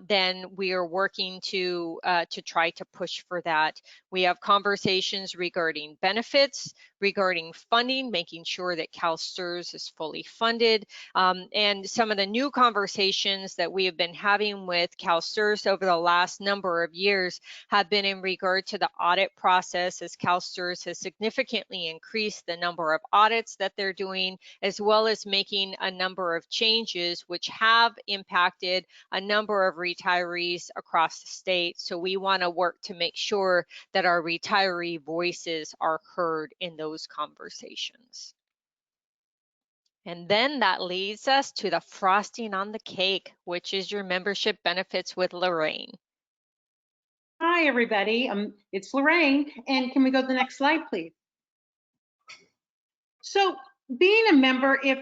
then we are working to try to push for that. We have conversations regarding benefits, regarding funding, making sure that CalSTRS is fully funded, and some of the new conversations that we have been having with CalSTRS over the last number of years have been in regard to the audit process, as CalSTRS has significantly increased the number of audits that they're doing, as well as making a number of changes which have impacted a number of retirees across the state. So we want to work to make sure that our retiree voices are heard in those conversations. And then that leads us to the frosting on the cake, which is your membership benefits with Lorraine. Hi, everybody. It's Lorraine. And can we go to the next slide, please? So being a member, if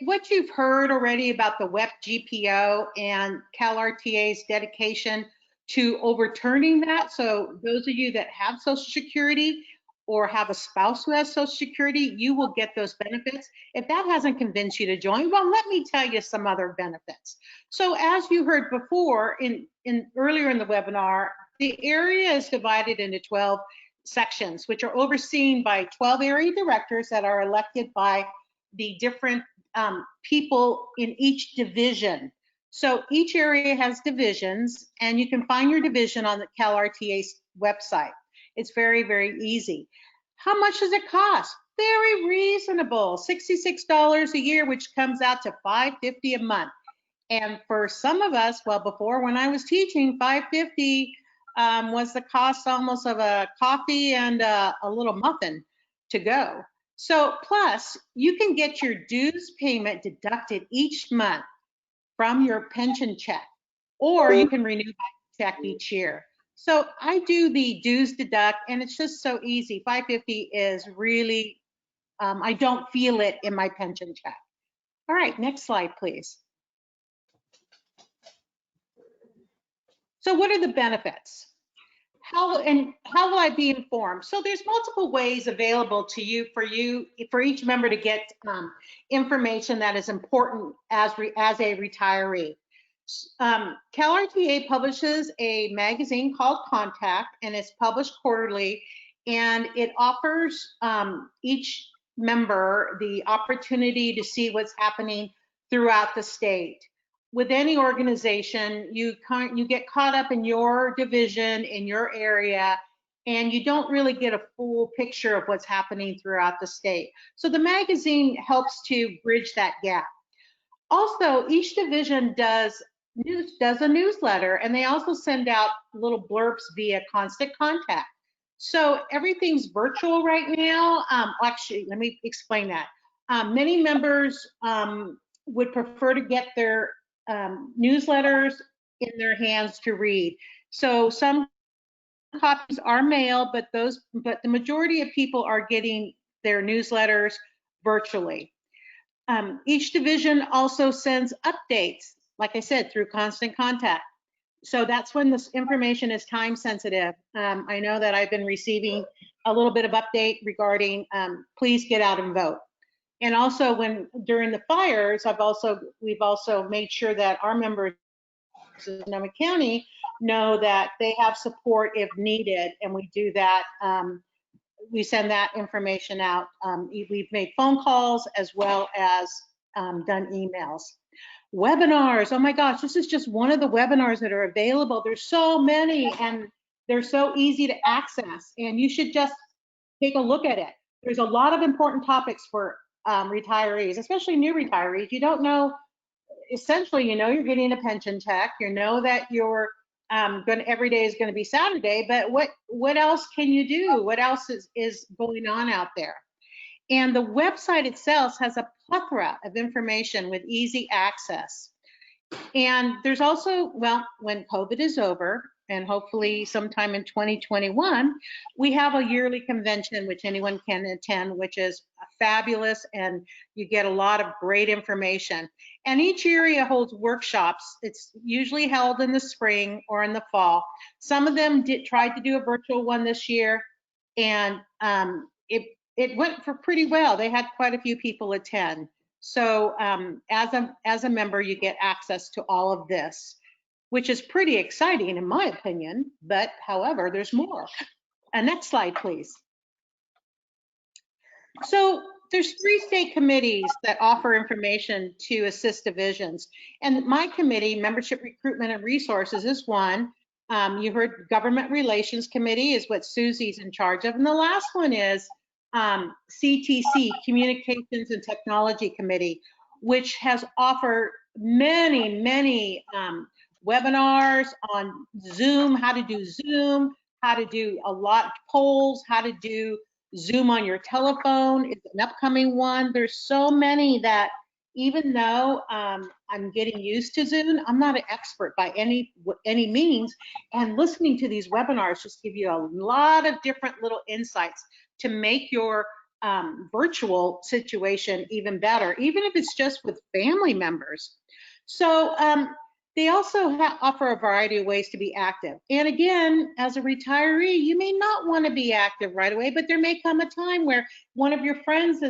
what you've heard already about the WEP GPO and CalRTA's dedication to overturning that, so those of you that have Social Security or have a spouse who has Social Security, you will get those benefits. If that hasn't convinced you to join, well, let me tell you some other benefits. So as you heard before, earlier in the webinar, the area is divided into 12 sections, which are overseen by 12 area directors that are elected by the different people in each division. So each area has divisions, and you can find your division on the CalRTA's website. It's very, very easy. How much does it cost? Very reasonable, $66 a year, which comes out to $550 a month. And for some of us, well, before when I was teaching, $550 was the cost almost of a coffee and a little muffin to go. So plus, you can get your dues payment deducted each month from your pension check, or you can renew by check each year. So I do the dues deduct, and it's just so easy. $550 is really, I don't feel it in my pension check. All right, next slide, please. So what are the benefits? How will I be informed? So there's multiple ways available to you for each member to get information that is important as a retiree. CalRTA publishes a magazine called Contact, and it's published quarterly, and it offers each member the opportunity to see what's happening throughout the state. With any organization, you get caught up in your division, in your area, and you don't really get a full picture of what's happening throughout the state. So the magazine helps to bridge that gap. Also, each division does a newsletter, and they also send out little blurbs via Constant Contact. So everything's virtual right now. Actually, let me explain that. Many members would prefer to get their newsletters in their hands to read. So some copies are mailed, but the majority of people are getting their newsletters virtually. Each division also sends updates, like I said, through Constant Contact. So that's when this information is time sensitive. I know that I've been receiving a little bit of update regarding please get out and vote. And also during the fires, we've also made sure that our members in Sonoma County know that they have support if needed, and we do that. We send that information out. We've made phone calls as well as done emails. Webinars, oh my gosh, this is just one of the webinars that are available. There's so many, and they're so easy to access, and you should just take a look at it. There's a lot of important topics for retirees, especially new retirees. You don't know, essentially, you know you're getting a pension check, you know that you're every day is going to be Saturday, but what else can you do? What else is going on out there? And the website itself has a plethora of information with easy access. And there's also, well, when COVID is over, and hopefully sometime in 2021, we have a yearly convention which anyone can attend, which is fabulous, and you get a lot of great information. And each area holds workshops. It's usually held in the spring or in the fall. Some of them tried to do a virtual one this year, and it went for pretty well. They had quite a few people attend. So as a member, you get access to all of this, which is pretty exciting in my opinion, but however, there's more. Next slide, please. So there's 3 state committees that offer information to assist divisions. And my committee, Membership, Recruitment and Resources, is one. You heard Government Relations Committee is what Susie's in charge of. And the last one is CTC, Communications and Technology Committee, which has offered many webinars on Zoom, how to do Zoom, how to do a lot of polls, how to do Zoom on your telephone. It's an upcoming one. There's so many that even though I'm getting used to Zoom, I'm not an expert by any means. And listening to these webinars just give you a lot of different little insights to make your virtual situation even better, even if it's just with family members. So they also offer a variety of ways to be active. And again, as a retiree, you may not want to be active right away, but there may come a time where one of your friends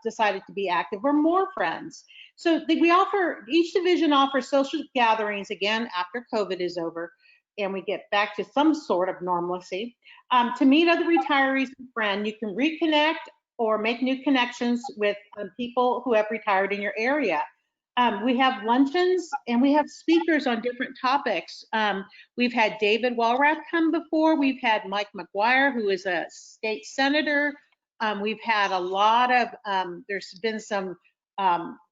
decided to be active, or more friends. So each division offers social gatherings again after COVID is over and we get back to some sort of normalcy. To meet other retirees and friends, you can reconnect or make new connections with people who have retired in your area. We have luncheons and we have speakers on different topics. We've had David Walrath come before. We've had Mike McGuire, who is a state senator. We've had a lot of, there's been some,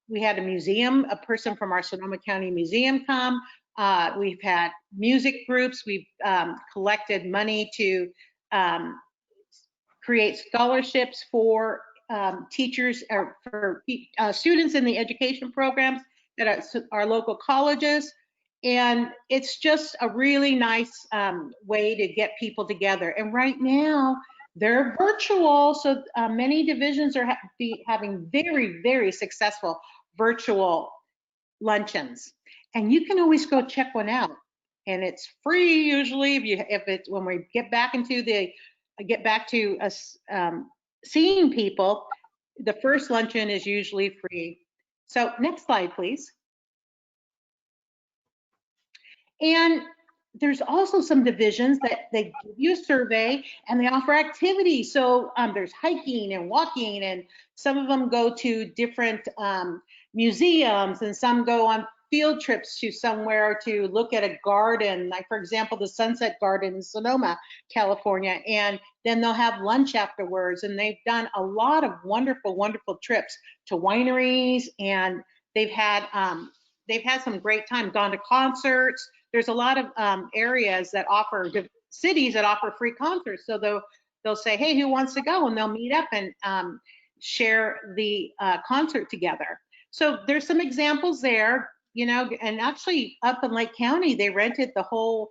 we had a person from our Sonoma County Museum come. We've had music groups. We've collected money to create scholarships for teachers or for students in the education programs at our local colleges. And it's just a really nice way to get people together. And right now they're virtual. So many divisions are having very successful virtual luncheons. And you can always go check one out. And it's free usually when we get back to us seeing people. The first luncheon is usually free. So next slide, please. And there's also some divisions that they give you a survey and they offer activities. So there's hiking and walking, and some of them go to different museums, and some go on field trips to somewhere to look at a garden, like for example, the Sunset Garden in Sonoma, California, and then they'll have lunch afterwards. And they've done a lot of wonderful, wonderful trips to wineries, and they've had some great time, gone to concerts. There's a lot of areas that offer, cities that offer free concerts. So they'll say, hey, who wants to go? And they'll meet up and share the concert together. So there's some examples there, you know, and actually up in Lake County, they rented a whole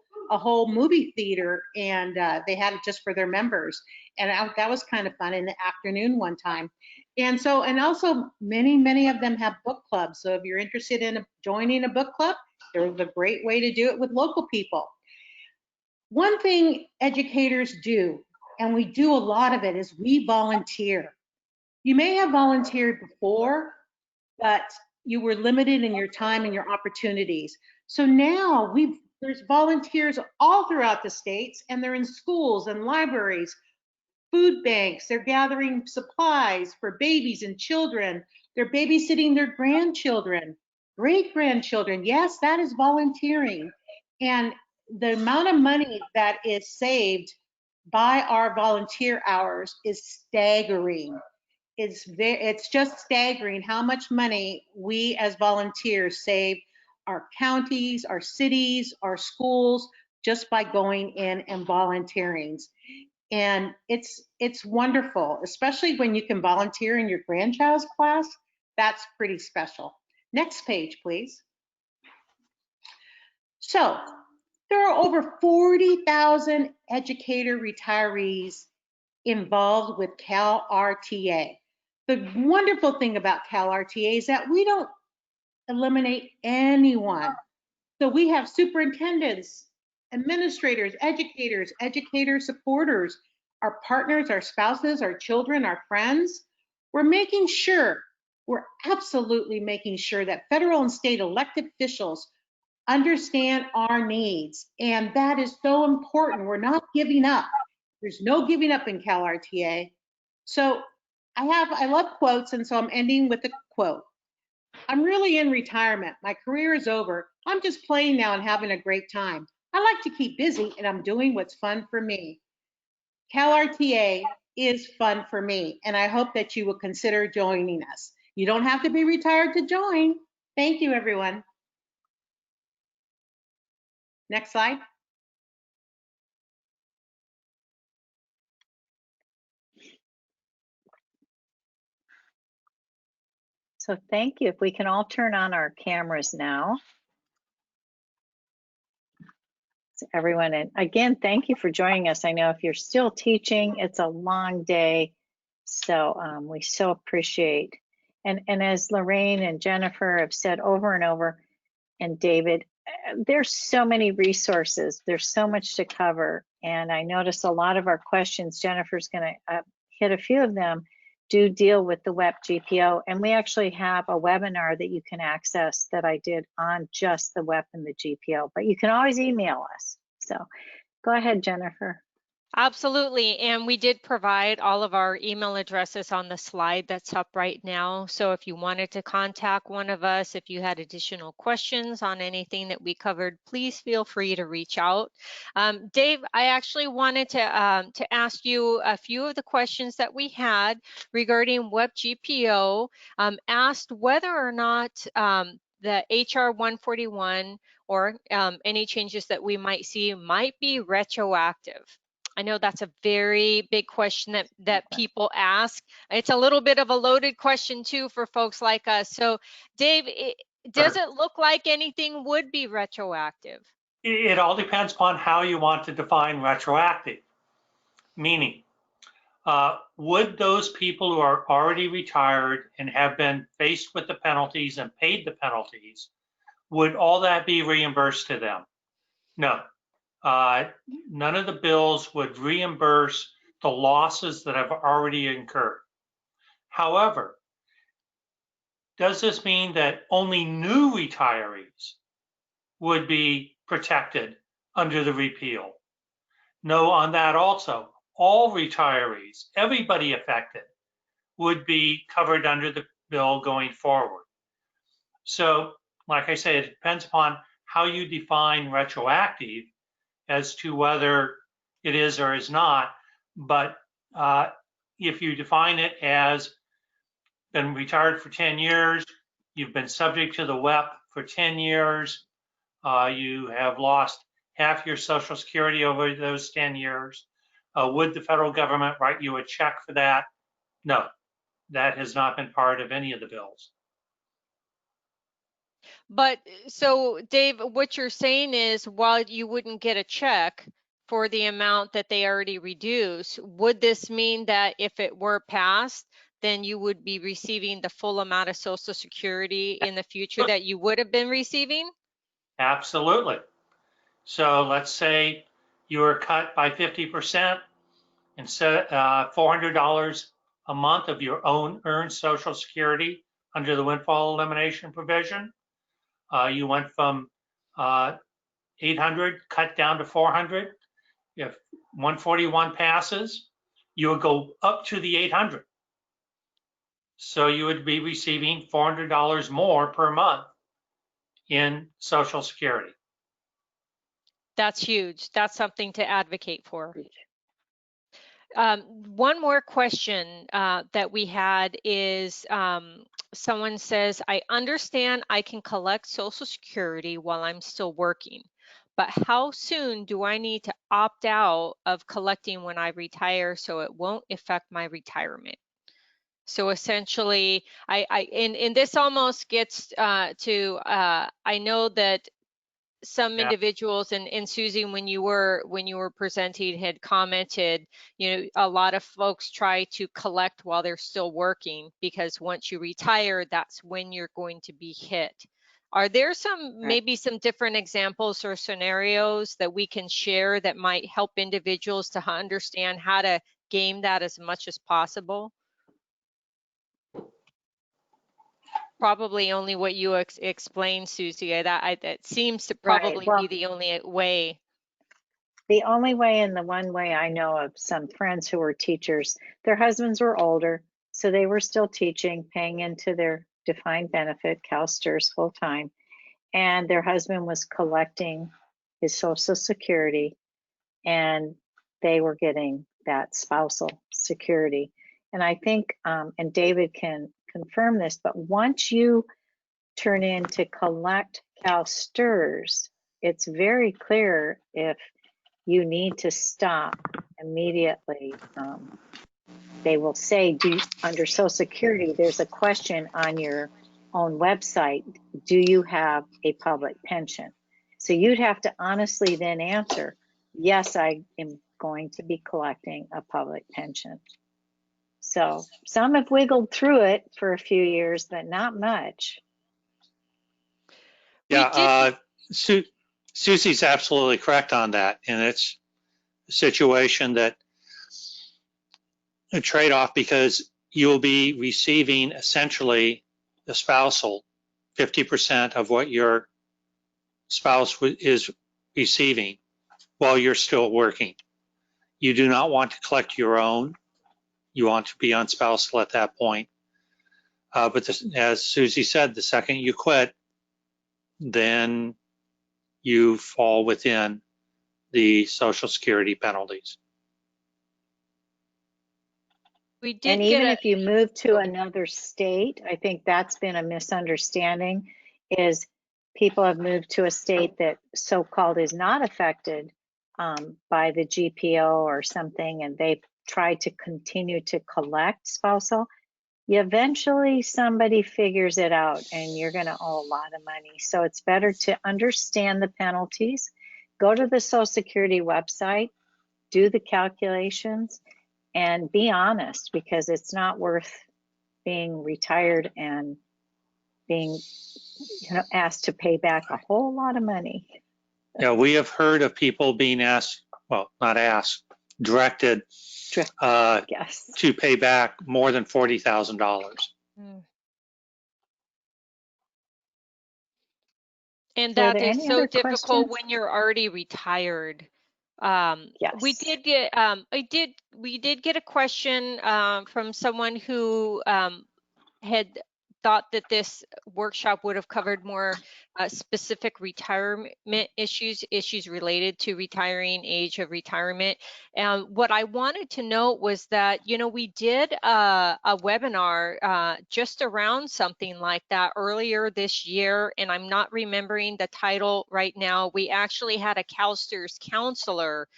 movie theater, and they had it just for their members. And that was kind of fun in the afternoon one time. And so, and also many of them have book clubs. So if you're interested in joining a book club, there's a great way to do it with local people. One thing educators do, and we do a lot of it, is we volunteer. You may have volunteered before, but you were limited in your time and your opportunities. So now there's volunteers all throughout the states, and they're in schools and libraries, food banks. They're gathering supplies for babies and children. They're babysitting their grandchildren, great-grandchildren. Yes, that is volunteering. And the amount of money that is saved by our volunteer hours is staggering. It's just staggering how much money we as volunteers save our counties, our cities, our schools, just by going in and volunteering. And it's wonderful, especially when you can volunteer in your grandchild's class. That's pretty special. Next page, please. So there are over 40,000 educator retirees involved with CalRTA. The wonderful thing about CalRTA is that we don't eliminate anyone. So we have superintendents, administrators, educators, educator supporters, our partners, our spouses, our children, our friends. We're absolutely making sure that federal and state elected officials understand our needs. And that is so important. We're not giving up. There's no giving up in CalRTA. So I love quotes, and so I'm ending with a quote. I'm really in retirement. My career is over. I'm just playing now and having a great time. I like to keep busy, and I'm doing what's fun for me. CalRTA is fun for me, and I hope that you will consider joining us. You don't have to be retired to join. Thank you, everyone. Next slide. So thank you. If we can all turn on our cameras now. So everyone, and again, thank you for joining us. I know if you're still teaching, it's a long day. So we so appreciate. And as Lorraine and Jennifer have said over and over, and David, there's so many resources. There's so much to cover. And I notice a lot of our questions, Jennifer's going to hit a few of them, do deal with the WEP GPO. And we actually have a webinar that you can access that I did on just the WEP and the GPO. But you can always email us. So go ahead, Jennifer. Absolutely, and we did provide all of our email addresses on the slide that's up right now. So if you wanted to contact one of us, if you had additional questions on anything that we covered, please feel free to reach out. Dave, I actually wanted to ask you a few of the questions that we had regarding WEP GPO. Asked whether or not the HR 141 or any changes that we might see might be retroactive. I know that's a very big question that people ask. It's a little bit of a loaded question too for folks like us. So Dave, does it look like anything would be retroactive? It all depends upon how you want to define retroactive. Meaning, would those people who are already retired and have been faced with the penalties and paid the penalties, would all that be reimbursed to them? No. None of the bills would reimburse the losses that have already incurred. However, does this mean that only new retirees would be protected under the repeal. No, on that also, all retirees, everybody affected, would be covered under the bill going forward. So, like I say, it depends upon how you define retroactive as to whether it is or is not. But if you define it as been retired for 10 years, you've been subject to the WEP for 10 years, you have lost half your Social Security over those 10 years, would the federal government write you a check for that? No, that has not been part of any of the bills. But so Dave, what you're saying is while you wouldn't get a check for the amount that they already reduced, would this mean that if it were passed, then you would be receiving the full amount of Social Security in the future that you would have been receiving? Absolutely. So let's say you were cut by 50%, instead $400 a month of your own earned Social Security under the windfall elimination provision. You went from 800 cut down to 400. If 141 passes, you would go up to the 800. So you would be receiving $400 more per month in Social Security. That's huge. That's something to advocate for. One more question that we had is someone says, I understand I can collect Social Security while I'm still working, but how soon do I need to opt out of collecting when I retire so it won't affect my retirement? So essentially, and this almost gets to, I know that some individuals, and Susie, when you were presenting, had commented, you know, a lot of folks try to collect while they're still working because once you retire, that's when you're going to be hit. Are there some maybe some different examples or scenarios that we can share that might help individuals to understand how to game that as much as possible? Probably only what you explained, Susie. That seems to probably be the only way. The only way, and the one way I know of some friends who were teachers, their husbands were older, so they were still teaching, paying into their defined benefit, CalSTRS full time, and their husband was collecting his Social Security, and they were getting that spousal security. And I think, and David can confirm this, but once you turn in to collect CalSTRS, it's very clear if you need to stop immediately. They will say, under Social Security, there's a question on your own website, do you have a public pension? So you'd have to honestly then answer, yes, I am going to be collecting a public pension. So some have wiggled through it for a few years, but not much. Yeah, Susie's absolutely correct on that. And it's a situation that a trade-off, because you'll be receiving essentially the spousal 50% of what your spouse is receiving while you're still working. You do not want to collect your own. You want to be on spousal at that point. But as Susie said, the second you quit, then you fall within the Social Security penalties. We did and even if you move to another state, I think that's been a misunderstanding, is people have moved to a state that so-called is not affected by the GPO or something, and they've tried to continue to collect spousal. Eventually somebody figures it out and you're going to owe a lot of money. So it's better to understand the penalties, go to the Social Security website, do the calculations, and be honest, because it's not worth being retired and being asked to pay back a whole lot of money. Yeah, we have heard of people being asked, well, not asked, directed Yes. to pay back more than $40,000. And So are that there is any so other difficult questions? when you're already retired. We Yes. did get we did get a question from someone who had thought that this workshop would have covered more specific retirement issues related to retiring, age of retirement. And what I wanted to note was that, you know, we did a webinar just around something like that earlier this year, and I'm not remembering the title right now. We actually had a CalSTRS counselor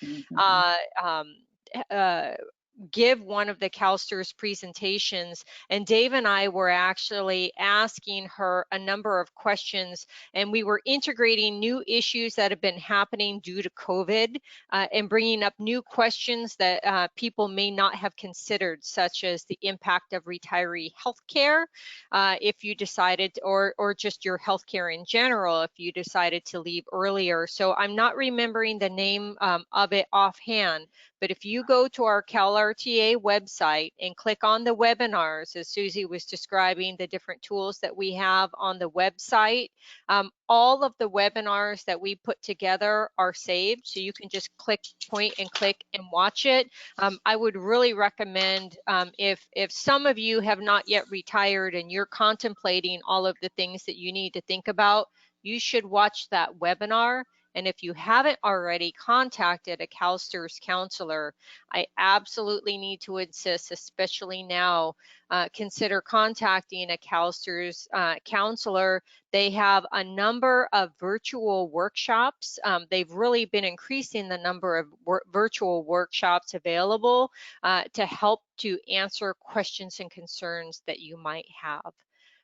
give one of the CalSTRS presentations, and Dave and I were actually asking her a number of questions, and we were integrating new issues that have been happening due to COVID and bringing up new questions that people may not have considered, such as the impact of retiree healthcare if you decided, or just your healthcare in general if you decided to leave earlier. So I'm not remembering the name of it offhand, but if you go to our CalRTA website and click on the webinars, as Susie was describing the different tools that we have on the website, all of the webinars that we put together are saved. So you can just point and click and watch it. I would really recommend if some of you have not yet retired and you're contemplating all of the things that you need to think about, you should watch that webinar. And if you haven't already contacted a CalSTRS counselor, I absolutely need to insist, especially now, consider contacting a CalSTRS counselor. They have a number of virtual workshops. They've really been increasing the number of virtual workshops available to help to answer questions and concerns that you might have.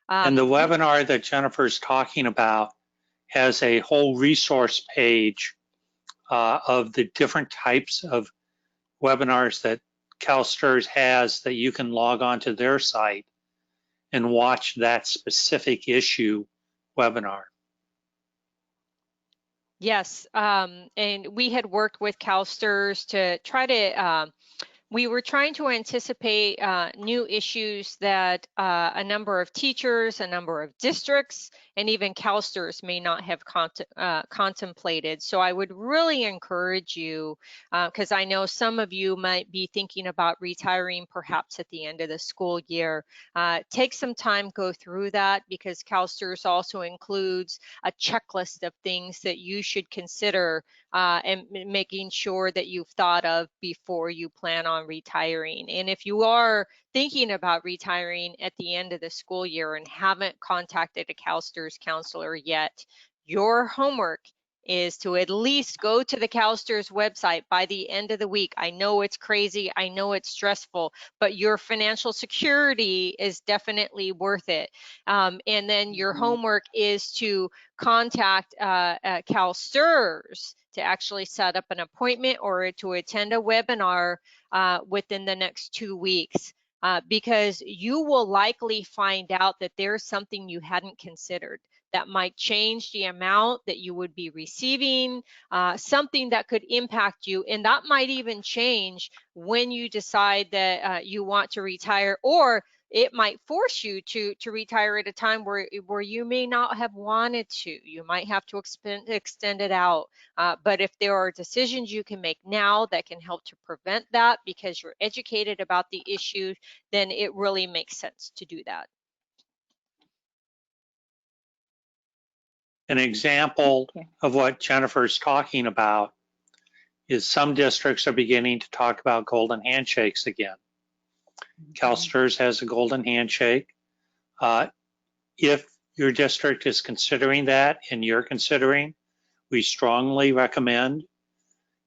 And the webinar that Jennifer's talking about has a whole resource page of the different types of webinars that CalSTRS has that you can log on to their site and watch that specific issue webinar. Yes, and we had worked with CalSTRS to try to we were trying to anticipate new issues that a number of teachers, a number of districts, and even CalSTRS may not have contemplated. So I would really encourage you, because I know some of you might be thinking about retiring perhaps at the end of the school year. Take some time, go through that, because CalSTRS also includes a checklist of things that you should consider and making sure that you've thought of before you plan on retiring. And if you are thinking about retiring at the end of the school year and haven't contacted a CalSTRS counselor yet, your homework is to at least go to the CalSTRS website by the end of the week. I know it's crazy, I know it's stressful, but your financial security is definitely worth it. And then your homework is to contact CalSTRS to actually set up an appointment or to attend a webinar within the next 2 weeks, because you will likely find out that there's something you hadn't considered that might change the amount that you would be receiving, something that could impact you, and that might even change when you decide that you want to retire, or it might force you to retire at a time where you may not have wanted to. You might have to extend it out. But if there are decisions you can make now that can help to prevent that because you're educated about the issue, then it really makes sense to do that. An example of what Jennifer's talking about is some districts are beginning to talk about golden handshakes again. CalSTRS has a golden handshake. If your district is considering that and you're considering, we strongly recommend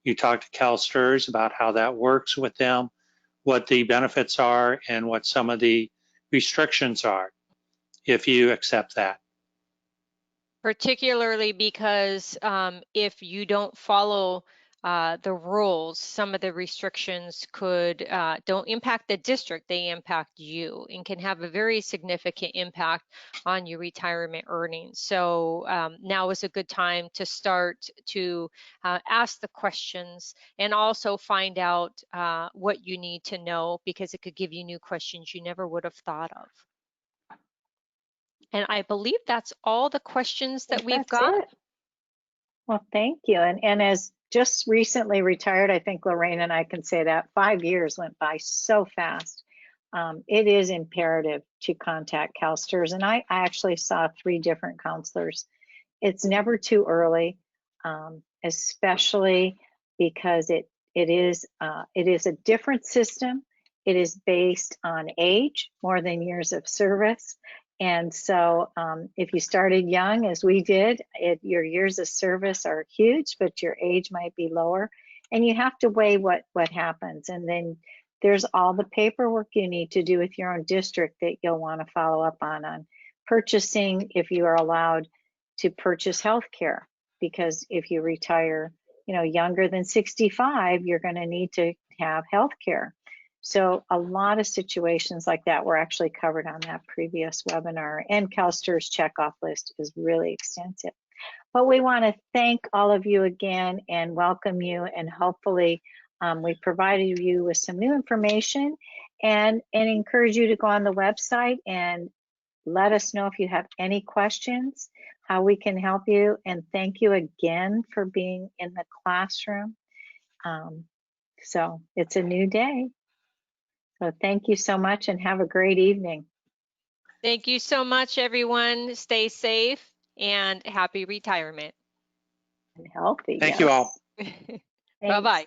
you talk to CalSTRS about how that works with them, what the benefits are, and what some of the restrictions are if you accept that. Particularly because if you don't follow the rules, some of the restrictions don't impact the district, they impact you and can have a very significant impact on your retirement earnings. So now is a good time to start to ask the questions and also find out what you need to know, because it could give you new questions you never would have thought of. And I believe that's all the questions that we've That's got. it. Well, thank you. And as just recently retired, I think Lorraine and I can say that 5 years went by so fast. It is imperative to contact counselors. And I actually saw 3 different counselors. It's never too early, especially because it is a different system. It is based on age more than years of service. And so if you started young, as we did, your years of service are huge, but your age might be lower. And you have to weigh what happens. And then there's all the paperwork you need to do with your own district that you'll want to follow up on purchasing, if you are allowed to purchase health care. Because if you retire, younger than 65, you're going to need to have health care. So a lot of situations like that were actually covered on that previous webinar, and CalSTR's checkoff list is really extensive. But we want to thank all of you again and welcome you, and hopefully we provided you with some new information, and encourage you to go on the website and let us know if you have any questions, how we can help you, and thank you again for being in the classroom. So it's a new day. So thank you so much and have a great evening. Thank you so much, everyone. Stay safe and happy retirement. And healthy. Thank you all. Bye-bye.